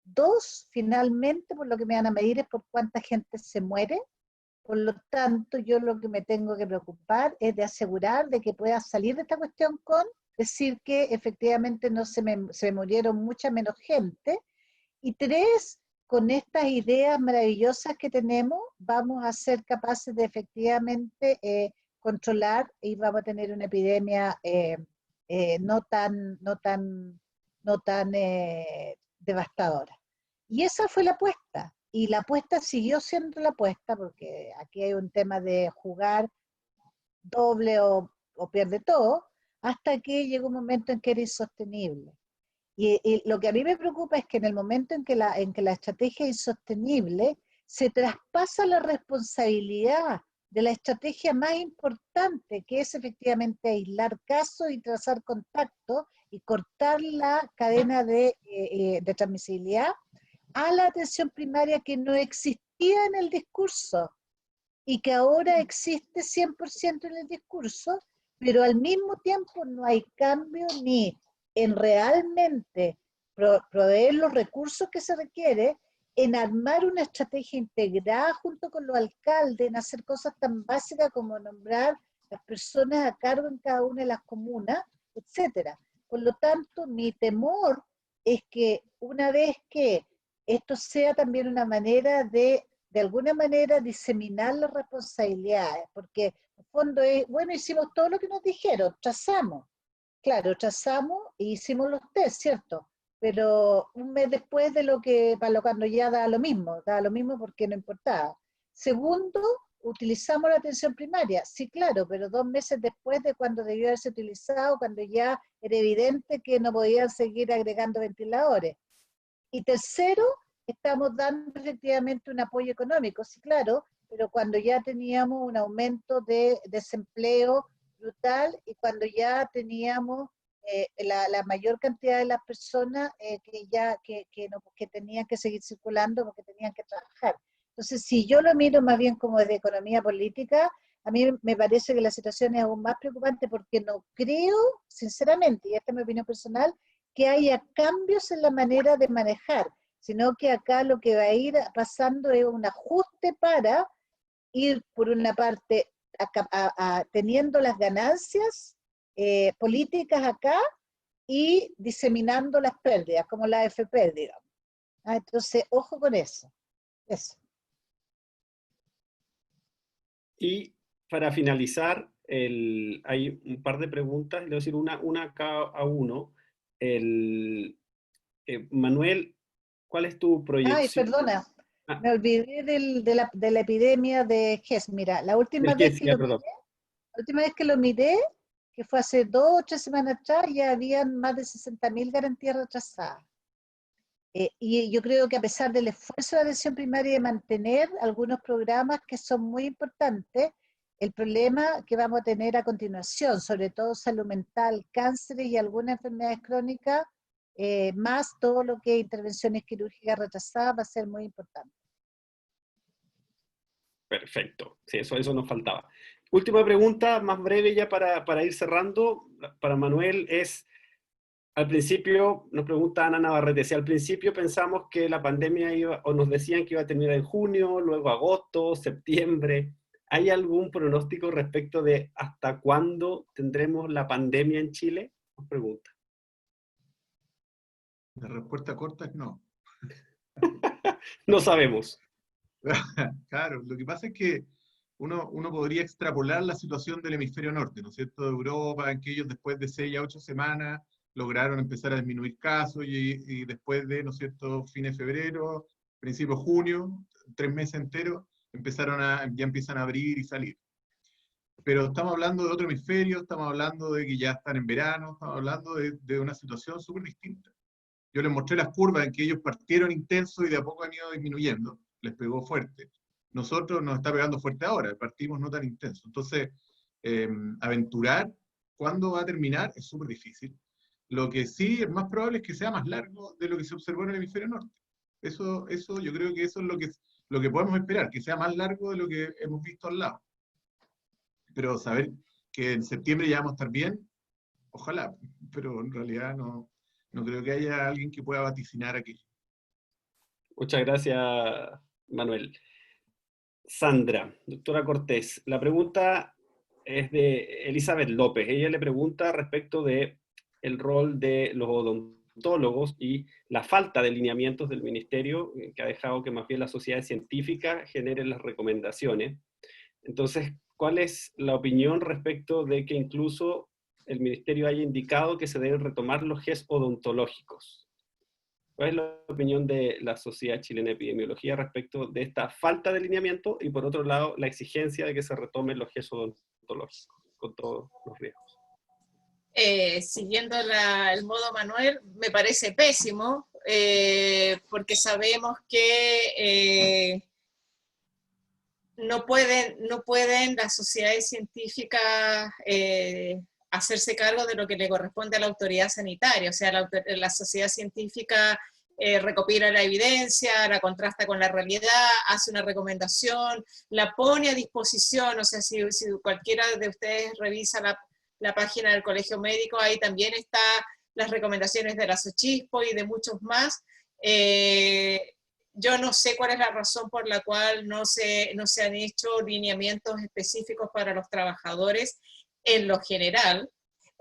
Dos, finalmente, por lo que me van a medir es por cuánta gente se muere. Por lo tanto, yo lo que me tengo que preocupar es de asegurar de que pueda salir de esta cuestión con decir que efectivamente no se me murieron mucha menos gente. Y tres, con estas ideas maravillosas que tenemos, vamos a ser capaces de efectivamente controlar y vamos a tener una epidemia no tan devastadora. Y esa fue la apuesta. Y la apuesta siguió siendo la apuesta, porque aquí hay un tema de jugar doble o pierde todo, hasta que llegó un momento en que era insostenible. Y lo que a mí me preocupa es que en el momento en que la estrategia es insostenible, se traspasa la responsabilidad de la estrategia más importante, que es efectivamente aislar casos y trazar contacto y cortar la cadena de transmisibilidad, a la atención primaria que no existía en el discurso y que ahora existe 100% en el discurso, pero al mismo tiempo no hay cambio ni en realmente proveer los recursos que se requiere, en armar una estrategia integrada junto con los alcaldes, en hacer cosas tan básicas como nombrar las personas a cargo en cada una de las comunas, etc. Por lo tanto, mi temor es que una vez que esto sea también una manera de alguna manera diseminar las responsabilidades, porque en el fondo es, bueno, hicimos todo lo que nos dijeron, trazamos, claro, trazamos y hicimos los test, ¿cierto? Pero un mes después de cuando ya da lo mismo porque no importaba. Segundo, utilizamos la atención primaria, sí, claro, pero 2 meses después de cuando debió haberse utilizado, cuando ya era evidente que no podían seguir agregando ventiladores. Y tercero, estamos dando efectivamente un apoyo económico, sí, claro, pero cuando ya teníamos un aumento de desempleo brutal y cuando ya teníamos la mayor cantidad de las personas que tenían que seguir circulando porque tenían que trabajar. Entonces, si yo lo miro más bien como de economía política, a mí me parece que la situación es aún más preocupante porque no creo, sinceramente, y esta es mi opinión personal, que haya cambios en la manera de manejar, sino que acá lo que va a ir pasando es un ajuste para ir, por una parte, teniendo las ganancias políticas acá y diseminando las pérdidas, como la AFP, digamos. Entonces, ojo con eso. Eso. Y para finalizar, hay un par de preguntas, le voy a decir una cada uno. Manuel, ¿cuál es tu proyección? Ay, perdona, me olvidé de la epidemia de GES. Mira, la última vez que lo miré, que fue hace 2 o 3 semanas atrás, ya habían más de 60.000 garantías retrasadas. Y yo creo que a pesar del esfuerzo de atención primaria de mantener algunos programas que son muy importantes, el problema que vamos a tener a continuación, sobre todo salud mental, cánceres y algunas enfermedades crónicas, más todo lo que es intervenciones quirúrgicas retrasadas, va a ser muy importante. Perfecto, sí, eso nos faltaba. Última pregunta, más breve ya para ir cerrando, para Manuel, es, al principio, nos pregunta Ana Navarrete, si al principio pensamos que la pandemia o nos decían que iba a terminar en junio, luego agosto, septiembre, ¿hay algún pronóstico respecto de hasta cuándo tendremos la pandemia en Chile? Nos pregunta. La respuesta corta es no. No sabemos. Claro, lo que pasa es que uno podría extrapolar la situación del hemisferio norte, ¿no es cierto? De Europa, en que ellos después de 6 a 8 semanas lograron empezar a disminuir casos y después de, ¿no es cierto?, fines de febrero, principio de junio, 3 meses enteros, ya empiezan a abrir y salir. Pero estamos hablando de otro hemisferio, estamos hablando de que ya están en verano, estamos hablando de una situación súper distinta. Yo les mostré las curvas en que ellos partieron intenso y de a poco han ido disminuyendo, les pegó fuerte. Nosotros nos está pegando fuerte ahora, partimos no tan intenso. Entonces, aventurar cuándo va a terminar es súper difícil. Lo que sí es más probable es que sea más largo de lo que se observó en el hemisferio norte. Eso yo creo que eso es lo que podemos esperar, que sea más largo de lo que hemos visto al lado. Pero saber que en septiembre ya vamos a estar bien, ojalá, pero en realidad no creo que haya alguien que pueda vaticinar aquello. Muchas gracias, Manuel. Sandra, doctora Cortés, la pregunta es de Elizabeth López. Ella le pregunta respecto de el rol de los odontólogos y la falta de lineamientos del ministerio, que ha dejado que más bien la sociedad científica genere las recomendaciones. Entonces, ¿cuál es la opinión respecto de que incluso el ministerio haya indicado que se deben retomar los GES odontológicos? ¿Cuál es la opinión de la Sociedad Chilena de Epidemiología respecto de esta falta de lineamiento y, por otro lado, la exigencia de que se retomen los GES odontológicos con todos los riesgos? Siguiendo el modo Manuel, me parece pésimo, porque sabemos que no pueden las sociedades científicas hacerse cargo de lo que le corresponde a la autoridad sanitaria. O sea, la sociedad científica recopila la evidencia, la contrasta con la realidad, hace una recomendación, la pone a disposición. O sea, si cualquiera de ustedes revisa la página del Colegio Médico, ahí también están las recomendaciones de la SOCHISPO y de muchos más. Yo no sé cuál es la razón por la cual no se han hecho lineamientos específicos para los trabajadores en lo general,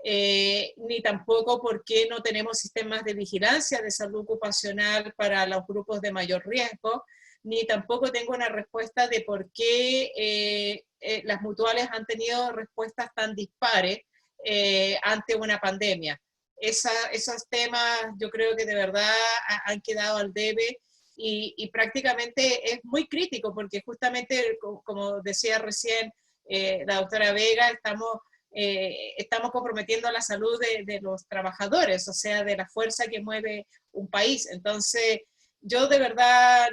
ni tampoco por qué no tenemos sistemas de vigilancia de salud ocupacional para los grupos de mayor riesgo, ni tampoco tengo una respuesta de por qué las mutuales han tenido respuestas tan dispares ante una pandemia. Esos temas yo creo que de verdad han quedado al debe. Y prácticamente es muy crítico, porque justamente, como decía recién la doctora Vega, estamos comprometiendo la salud de los trabajadores, o sea, de la fuerza que mueve un país. Entonces, yo de verdad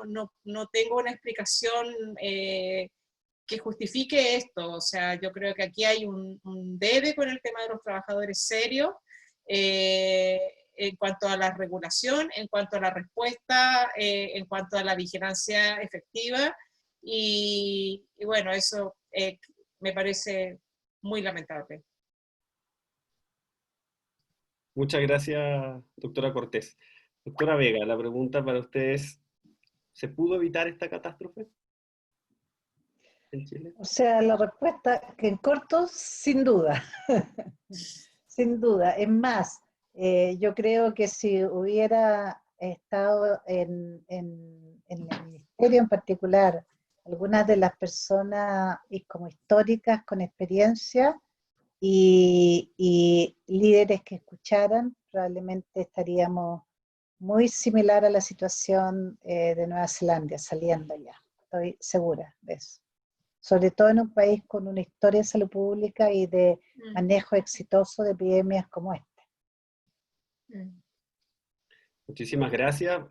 no tengo una explicación que justifique esto. O sea, yo creo que aquí hay un debe con el tema de los trabajadores serios, en cuanto a la regulación, en cuanto a la respuesta, en cuanto a la vigilancia efectiva, y bueno, eso me parece muy lamentable. Muchas gracias, doctora Cortés. Doctora Vega, la pregunta para ustedes, ¿se pudo evitar esta catástrofe en Chile? O sea, la respuesta que en corto, sin duda. Sin duda. Es más, yo creo que si hubiera estado en el ministerio en particular, algunas de las personas como históricas con experiencia y líderes que escucharan, probablemente estaríamos muy similar a la situación de Nueva Zelanda, saliendo ya. Estoy segura de eso. Sobre todo en un país con una historia de salud pública y de manejo exitoso de epidemias como esta. Muchísimas gracias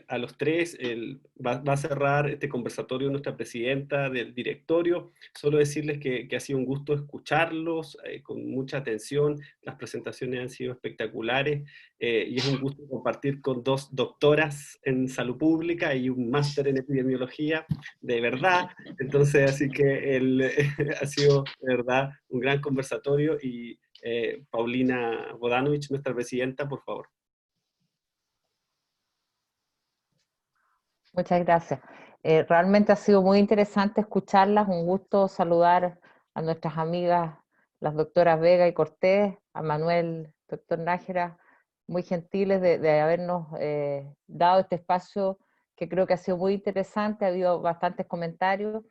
a los tres. Va a cerrar este conversatorio nuestra presidenta del directorio. Solo decirles que ha sido un gusto escucharlos con mucha atención. Las presentaciones han sido espectaculares y es un gusto compartir con dos doctoras en salud pública y un máster en epidemiología, de verdad. Entonces, así que ha sido de verdad un gran conversatorio y Paulina Bodanovich, nuestra presidenta, por favor. Muchas gracias. Realmente ha sido muy interesante escucharlas, un gusto saludar a nuestras amigas, las doctoras Vega y Cortés, a Manuel, doctor Nájera, muy gentiles de habernos dado este espacio que creo que ha sido muy interesante, ha habido bastantes comentarios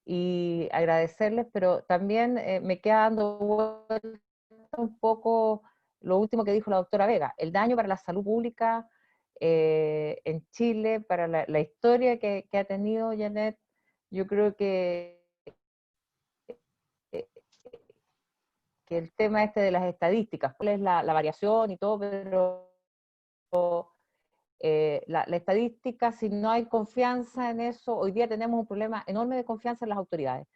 y agradecerles, pero también me queda dando vuelta un poco lo último que dijo la doctora Vega, el daño para la salud pública en Chile, para la historia que ha tenido Janet. Yo creo eh, que el tema este de las estadísticas, cuál es la variación y todo, pero la estadística, si no hay confianza en eso, hoy día tenemos un problema enorme de confianza en las autoridades.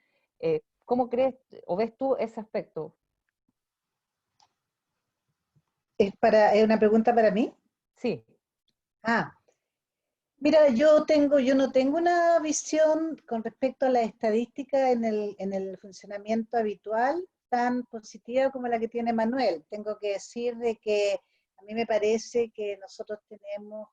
¿Cómo crees o ves tú ese aspecto? ¿Es una pregunta para mí? Sí. Ah, mira, yo no tengo una visión con respecto a la estadística en el funcionamiento habitual tan positiva como la que tiene Manuel. Tengo que decir de que a mí me parece que nosotros tenemos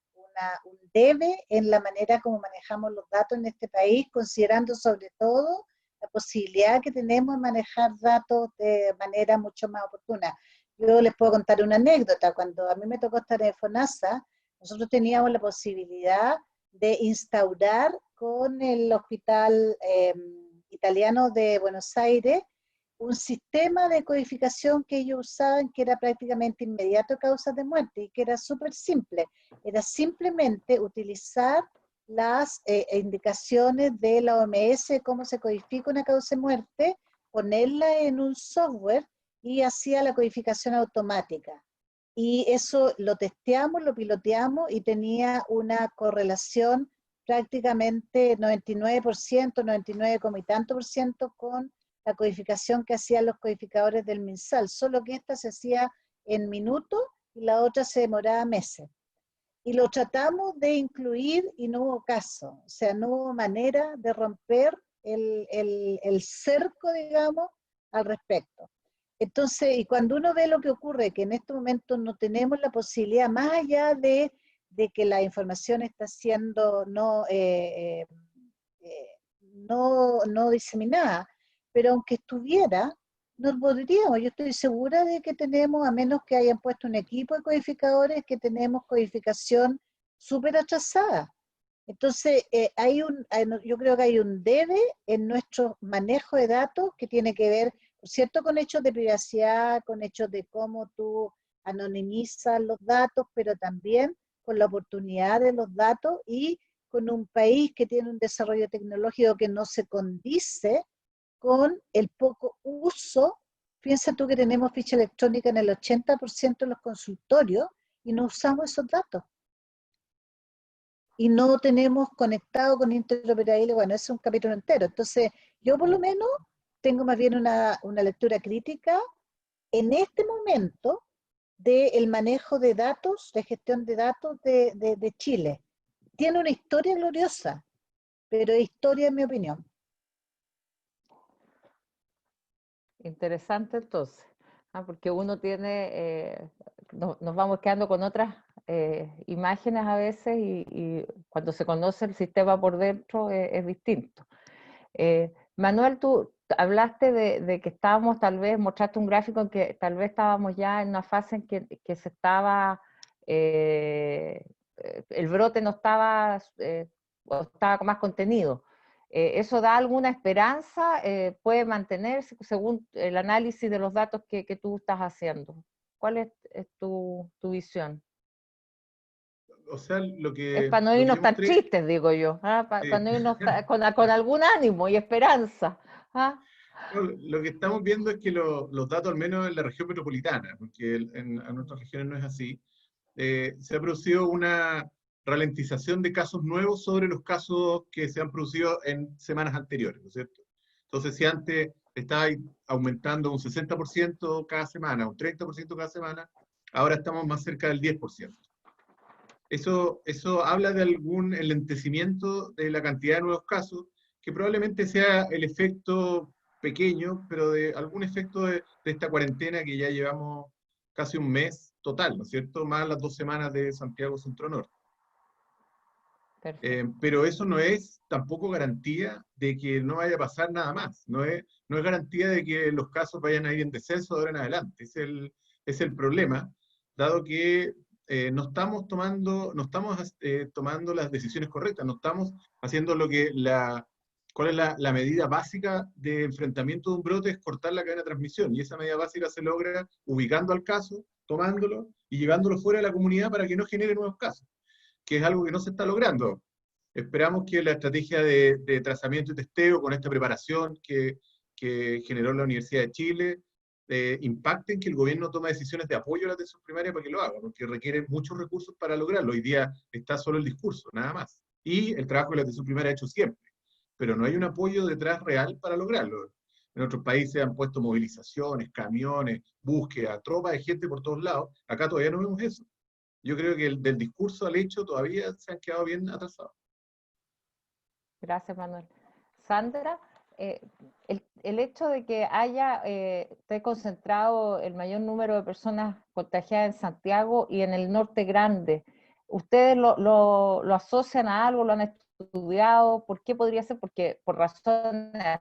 un debe en la manera como manejamos los datos en este país, considerando sobre todo la posibilidad que tenemos de manejar datos de manera mucho más oportuna. Yo les puedo contar una anécdota. Cuando a mí me tocó estar en FONASA, nosotros teníamos la posibilidad de instaurar con el Hospital Italiano de Buenos Aires un sistema de codificación que ellos usaban que era prácticamente inmediato a causas de muerte y que era súper simple. Era simplemente utilizar las indicaciones de la OMS, cómo se codifica una causa de muerte, ponerla en un software y hacía la codificación automática. Y eso lo testeamos, lo piloteamos y tenía una correlación prácticamente 99%, 99, y tanto por ciento con la codificación que hacían los codificadores del MinSal, solo que esta se hacía en minutos y la otra se demoraba meses. Y lo tratamos de incluir y no hubo caso, o sea, no hubo manera de romper el cerco, digamos, al respecto. Entonces, y cuando uno ve lo que ocurre, que en este momento no tenemos la posibilidad, más allá de que la información está siendo no diseminada, pero aunque estuviera, no podríamos. Yo estoy segura de que tenemos, a menos que hayan puesto un equipo de codificadores, que tenemos codificación súper atrasada. Entonces, yo creo que hay un debe en nuestro manejo de datos que tiene que ver, por cierto, con hechos de privacidad, con hechos de cómo tú anonimizas los datos, pero también con la oportunidad de los datos y con un país que tiene un desarrollo tecnológico que no se condice con el poco uso. Piensa tú que tenemos ficha electrónica en el 80% de los consultorios y no usamos esos datos. Y no tenemos conectado con interoperabilidad, bueno, ese es un capítulo entero. Entonces, yo por lo menos tengo más bien una lectura crítica en este momento del manejo de datos, de gestión de datos de Chile. Tiene una historia gloriosa, pero es historia en mi opinión. Interesante entonces, porque uno tiene, nos vamos quedando con otras imágenes a veces y cuando se conoce el sistema por dentro es distinto. Manuel, tú hablaste de que estábamos tal vez, mostraste un gráfico en que tal vez estábamos ya en una fase en que se estaba, el brote no estaba, o estaba más contenido. ¿Eso da alguna esperanza? ¿Puede mantenerse según el análisis de los datos que tú estás haciendo? ¿Cuál es tu visión? O sea, Es para no irnos tan tristes, digo yo, para no irnos con algún ánimo y esperanza. Lo que estamos viendo es que los datos, al menos en la región metropolitana, porque en otras regiones no es así, se ha producido una ralentización de casos nuevos sobre los casos que se han producido en semanas anteriores, ¿no es cierto? Entonces, si antes estaba aumentando un 60% cada semana, un 30% cada semana, ahora estamos más cerca del 10%. Eso habla de algún enlentecimiento de la cantidad de nuevos casos, que probablemente sea el efecto pequeño, pero de algún efecto de esta cuarentena que ya llevamos casi un mes total, ¿no es cierto? Más las 2 semanas de Santiago Centro Norte. Perfecto. Pero eso no es tampoco garantía de que no vaya a pasar nada más. No es garantía de que los casos vayan a ir en descenso de ahora en adelante. Es el problema, dado que no estamos tomando las decisiones correctas, no estamos haciendo ¿cuál es la medida básica de enfrentamiento de un brote? Es cortar la cadena de transmisión, y esa medida básica se logra ubicando al caso, tomándolo y llevándolo fuera de la comunidad para que no genere nuevos casos, que es algo que no se está logrando. Esperamos que la estrategia de trazamiento y testeo, con esta preparación que generó la Universidad de Chile, impacten que el gobierno tome decisiones de apoyo a la atención primaria para que lo haga, porque requiere muchos recursos para lograrlo. Hoy día está solo el discurso, nada más. Y el trabajo de la atención primaria hecho siempre, pero no hay un apoyo detrás real para lograrlo. En otros países han puesto movilizaciones, camiones, búsqueda, tropas de gente por todos lados. Acá todavía no vemos eso. Yo creo que del discurso al hecho todavía se han quedado bien atrasados. Gracias, Manuel. Sandra, el hecho de que esté concentrado el mayor número de personas contagiadas en Santiago y en el norte grande, ¿ustedes lo asocian a algo, lo han estudiado? ¿Por qué podría ser? Porque por razones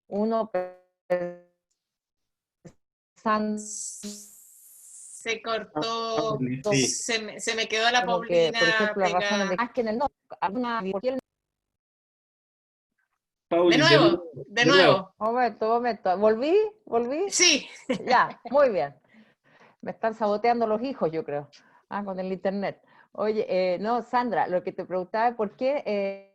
uno pensando Se cortó, Sí. se me quedó la como que, por Paulina ejemplo, las razones pegada. de más que en el norte, ¿por qué Pauli, De nuevo. Momento, ¿volví? Sí, Ya, muy bien. Me están saboteando los hijos, yo creo, con el internet. Oye, no, Sandra, lo que te preguntaba es por qué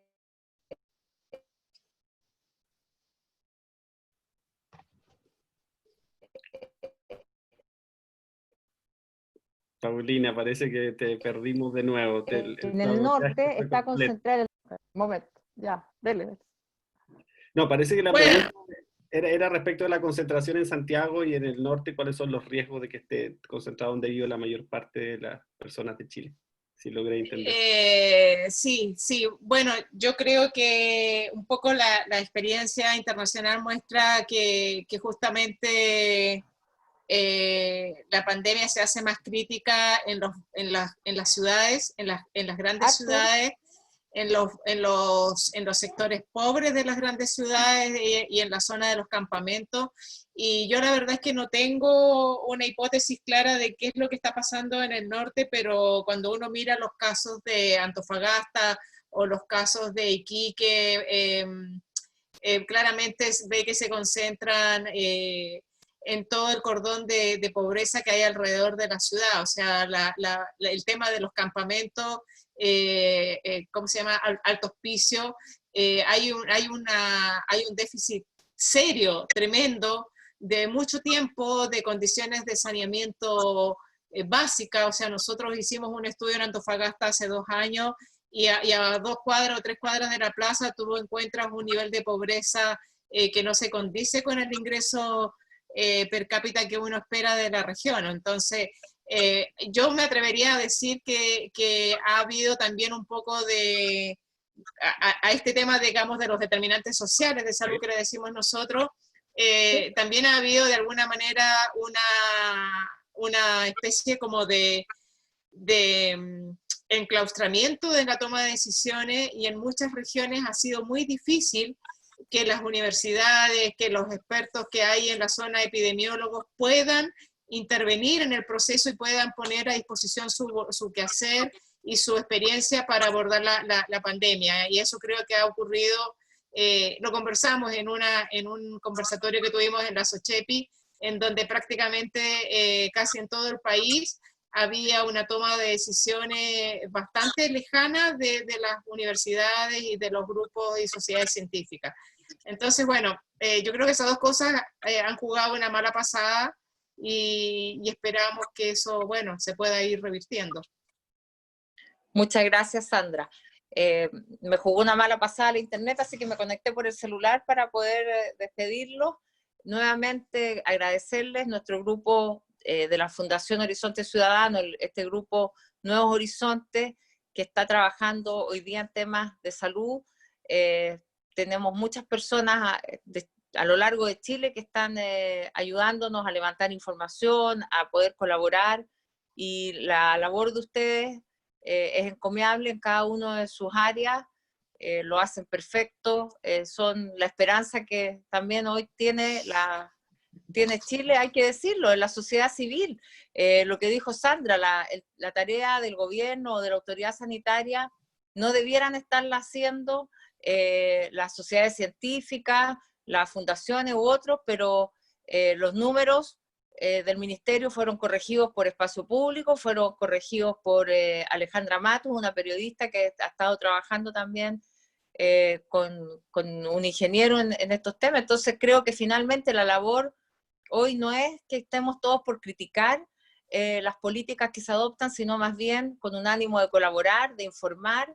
Paulina, parece que te perdimos de nuevo. en el sabotaje norte fue está completo. concentrado momento, ya, dele. No, parece que la bueno, pregunta era respecto a la concentración en Santiago y en el norte, ¿cuáles son los riesgos de que esté concentrado donde vive la mayor parte de las personas de Chile? Si logré entender. sí. Bueno, yo creo que un poco la experiencia internacional muestra que justamente la pandemia se hace más crítica en las ciudades, en las grandes ciudades, en los sectores pobres de las grandes ciudades y en la zona de los campamentos. Y yo la verdad es que no tengo una hipótesis clara de qué es lo que está pasando en el norte, pero cuando uno mira los casos de Antofagasta o los casos de Iquique, claramente ve que se concentran en todo el cordón de pobreza que hay alrededor de la ciudad. O sea, el tema de los campamentos, ¿cómo se llama? Alto hospicio, hay un déficit serio, tremendo, de mucho tiempo, de condiciones de saneamiento básica. O sea, nosotros hicimos un estudio en Antofagasta hace 2 años y a 2 cuadras o 3 cuadras de la plaza tú encuentras un nivel de pobreza que no se condice con el ingreso per cápita que uno espera de la región. Entonces, yo me atrevería a decir que ha habido también un poco a este tema, digamos, de los determinantes sociales de salud que le decimos nosotros, también ha habido de alguna manera una especie como de enclaustramiento de la toma de decisiones, y en muchas regiones ha sido muy difícil que las universidades, que los expertos que hay en la zona, epidemiólogos, puedan intervenir en el proceso y puedan poner a disposición su quehacer y su experiencia para abordar la pandemia. Y eso creo que ha ocurrido, lo conversamos en un conversatorio que tuvimos en la SOCHEPI, en donde prácticamente casi en todo el país había una toma de decisiones bastante lejana de las universidades y de los grupos y sociedades científicas. Entonces, bueno, yo creo que esas dos cosas han jugado una mala pasada y esperamos que eso, bueno, se pueda ir revirtiendo. Muchas gracias, Sandra. Me jugó una mala pasada el internet, así que me conecté por el celular para poder despedirlo. Nuevamente agradecerles nuestro grupo de la Fundación Horizonte Ciudadano, este grupo Nuevos Horizontes, que está trabajando hoy día en temas de salud. Tenemos muchas personas a lo largo de Chile que están ayudándonos a levantar información, a poder colaborar, y la labor de ustedes es encomiable en cada uno de sus áreas, lo hacen perfecto, son la esperanza que también hoy tiene Chile, hay que decirlo, en la sociedad civil. Lo que dijo Sandra, la tarea del gobierno o de la autoridad sanitaria no debieran estarla haciendo las sociedades científicas, las fundaciones u otros, pero los números del ministerio fueron corregidos por Espacio Público, fueron corregidos por Alejandra Matus, una periodista que ha estado trabajando también con un ingeniero en estos temas. Entonces creo que finalmente la labor hoy no es que estemos todos por criticar las políticas que se adoptan, sino más bien con un ánimo de colaborar, de informar.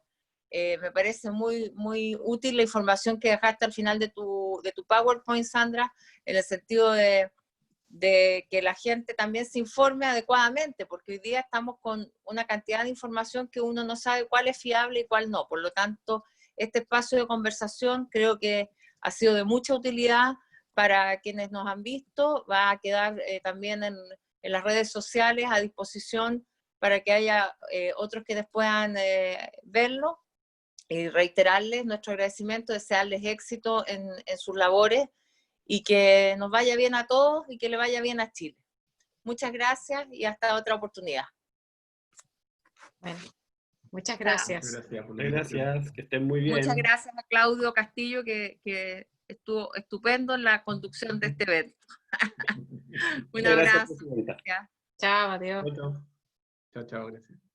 Me parece muy, muy útil la información que dejaste al final de tu PowerPoint, Sandra, en el sentido de que la gente también se informe adecuadamente, porque hoy día estamos con una cantidad de información que uno no sabe cuál es fiable y cuál no. Por lo tanto, este espacio de conversación creo que ha sido de mucha utilidad para quienes nos han visto. Va a quedar también en las redes sociales a disposición para que haya otros que puedan verlo, y reiterarles nuestro agradecimiento, desearles éxito en sus labores, y que nos vaya bien a todos y que le vaya bien a Chile. Muchas gracias y hasta otra oportunidad. Bueno, muchas gracias. Muchas gracias por la Muchas invitación. gracias, que estén muy bien. Muchas gracias a Claudio Castillo, que estuvo estupendo en la conducción de este evento. Un Muchas gracias, abrazo. presidenta. Chao, adiós. Chao, chao. Chao, chao, gracias.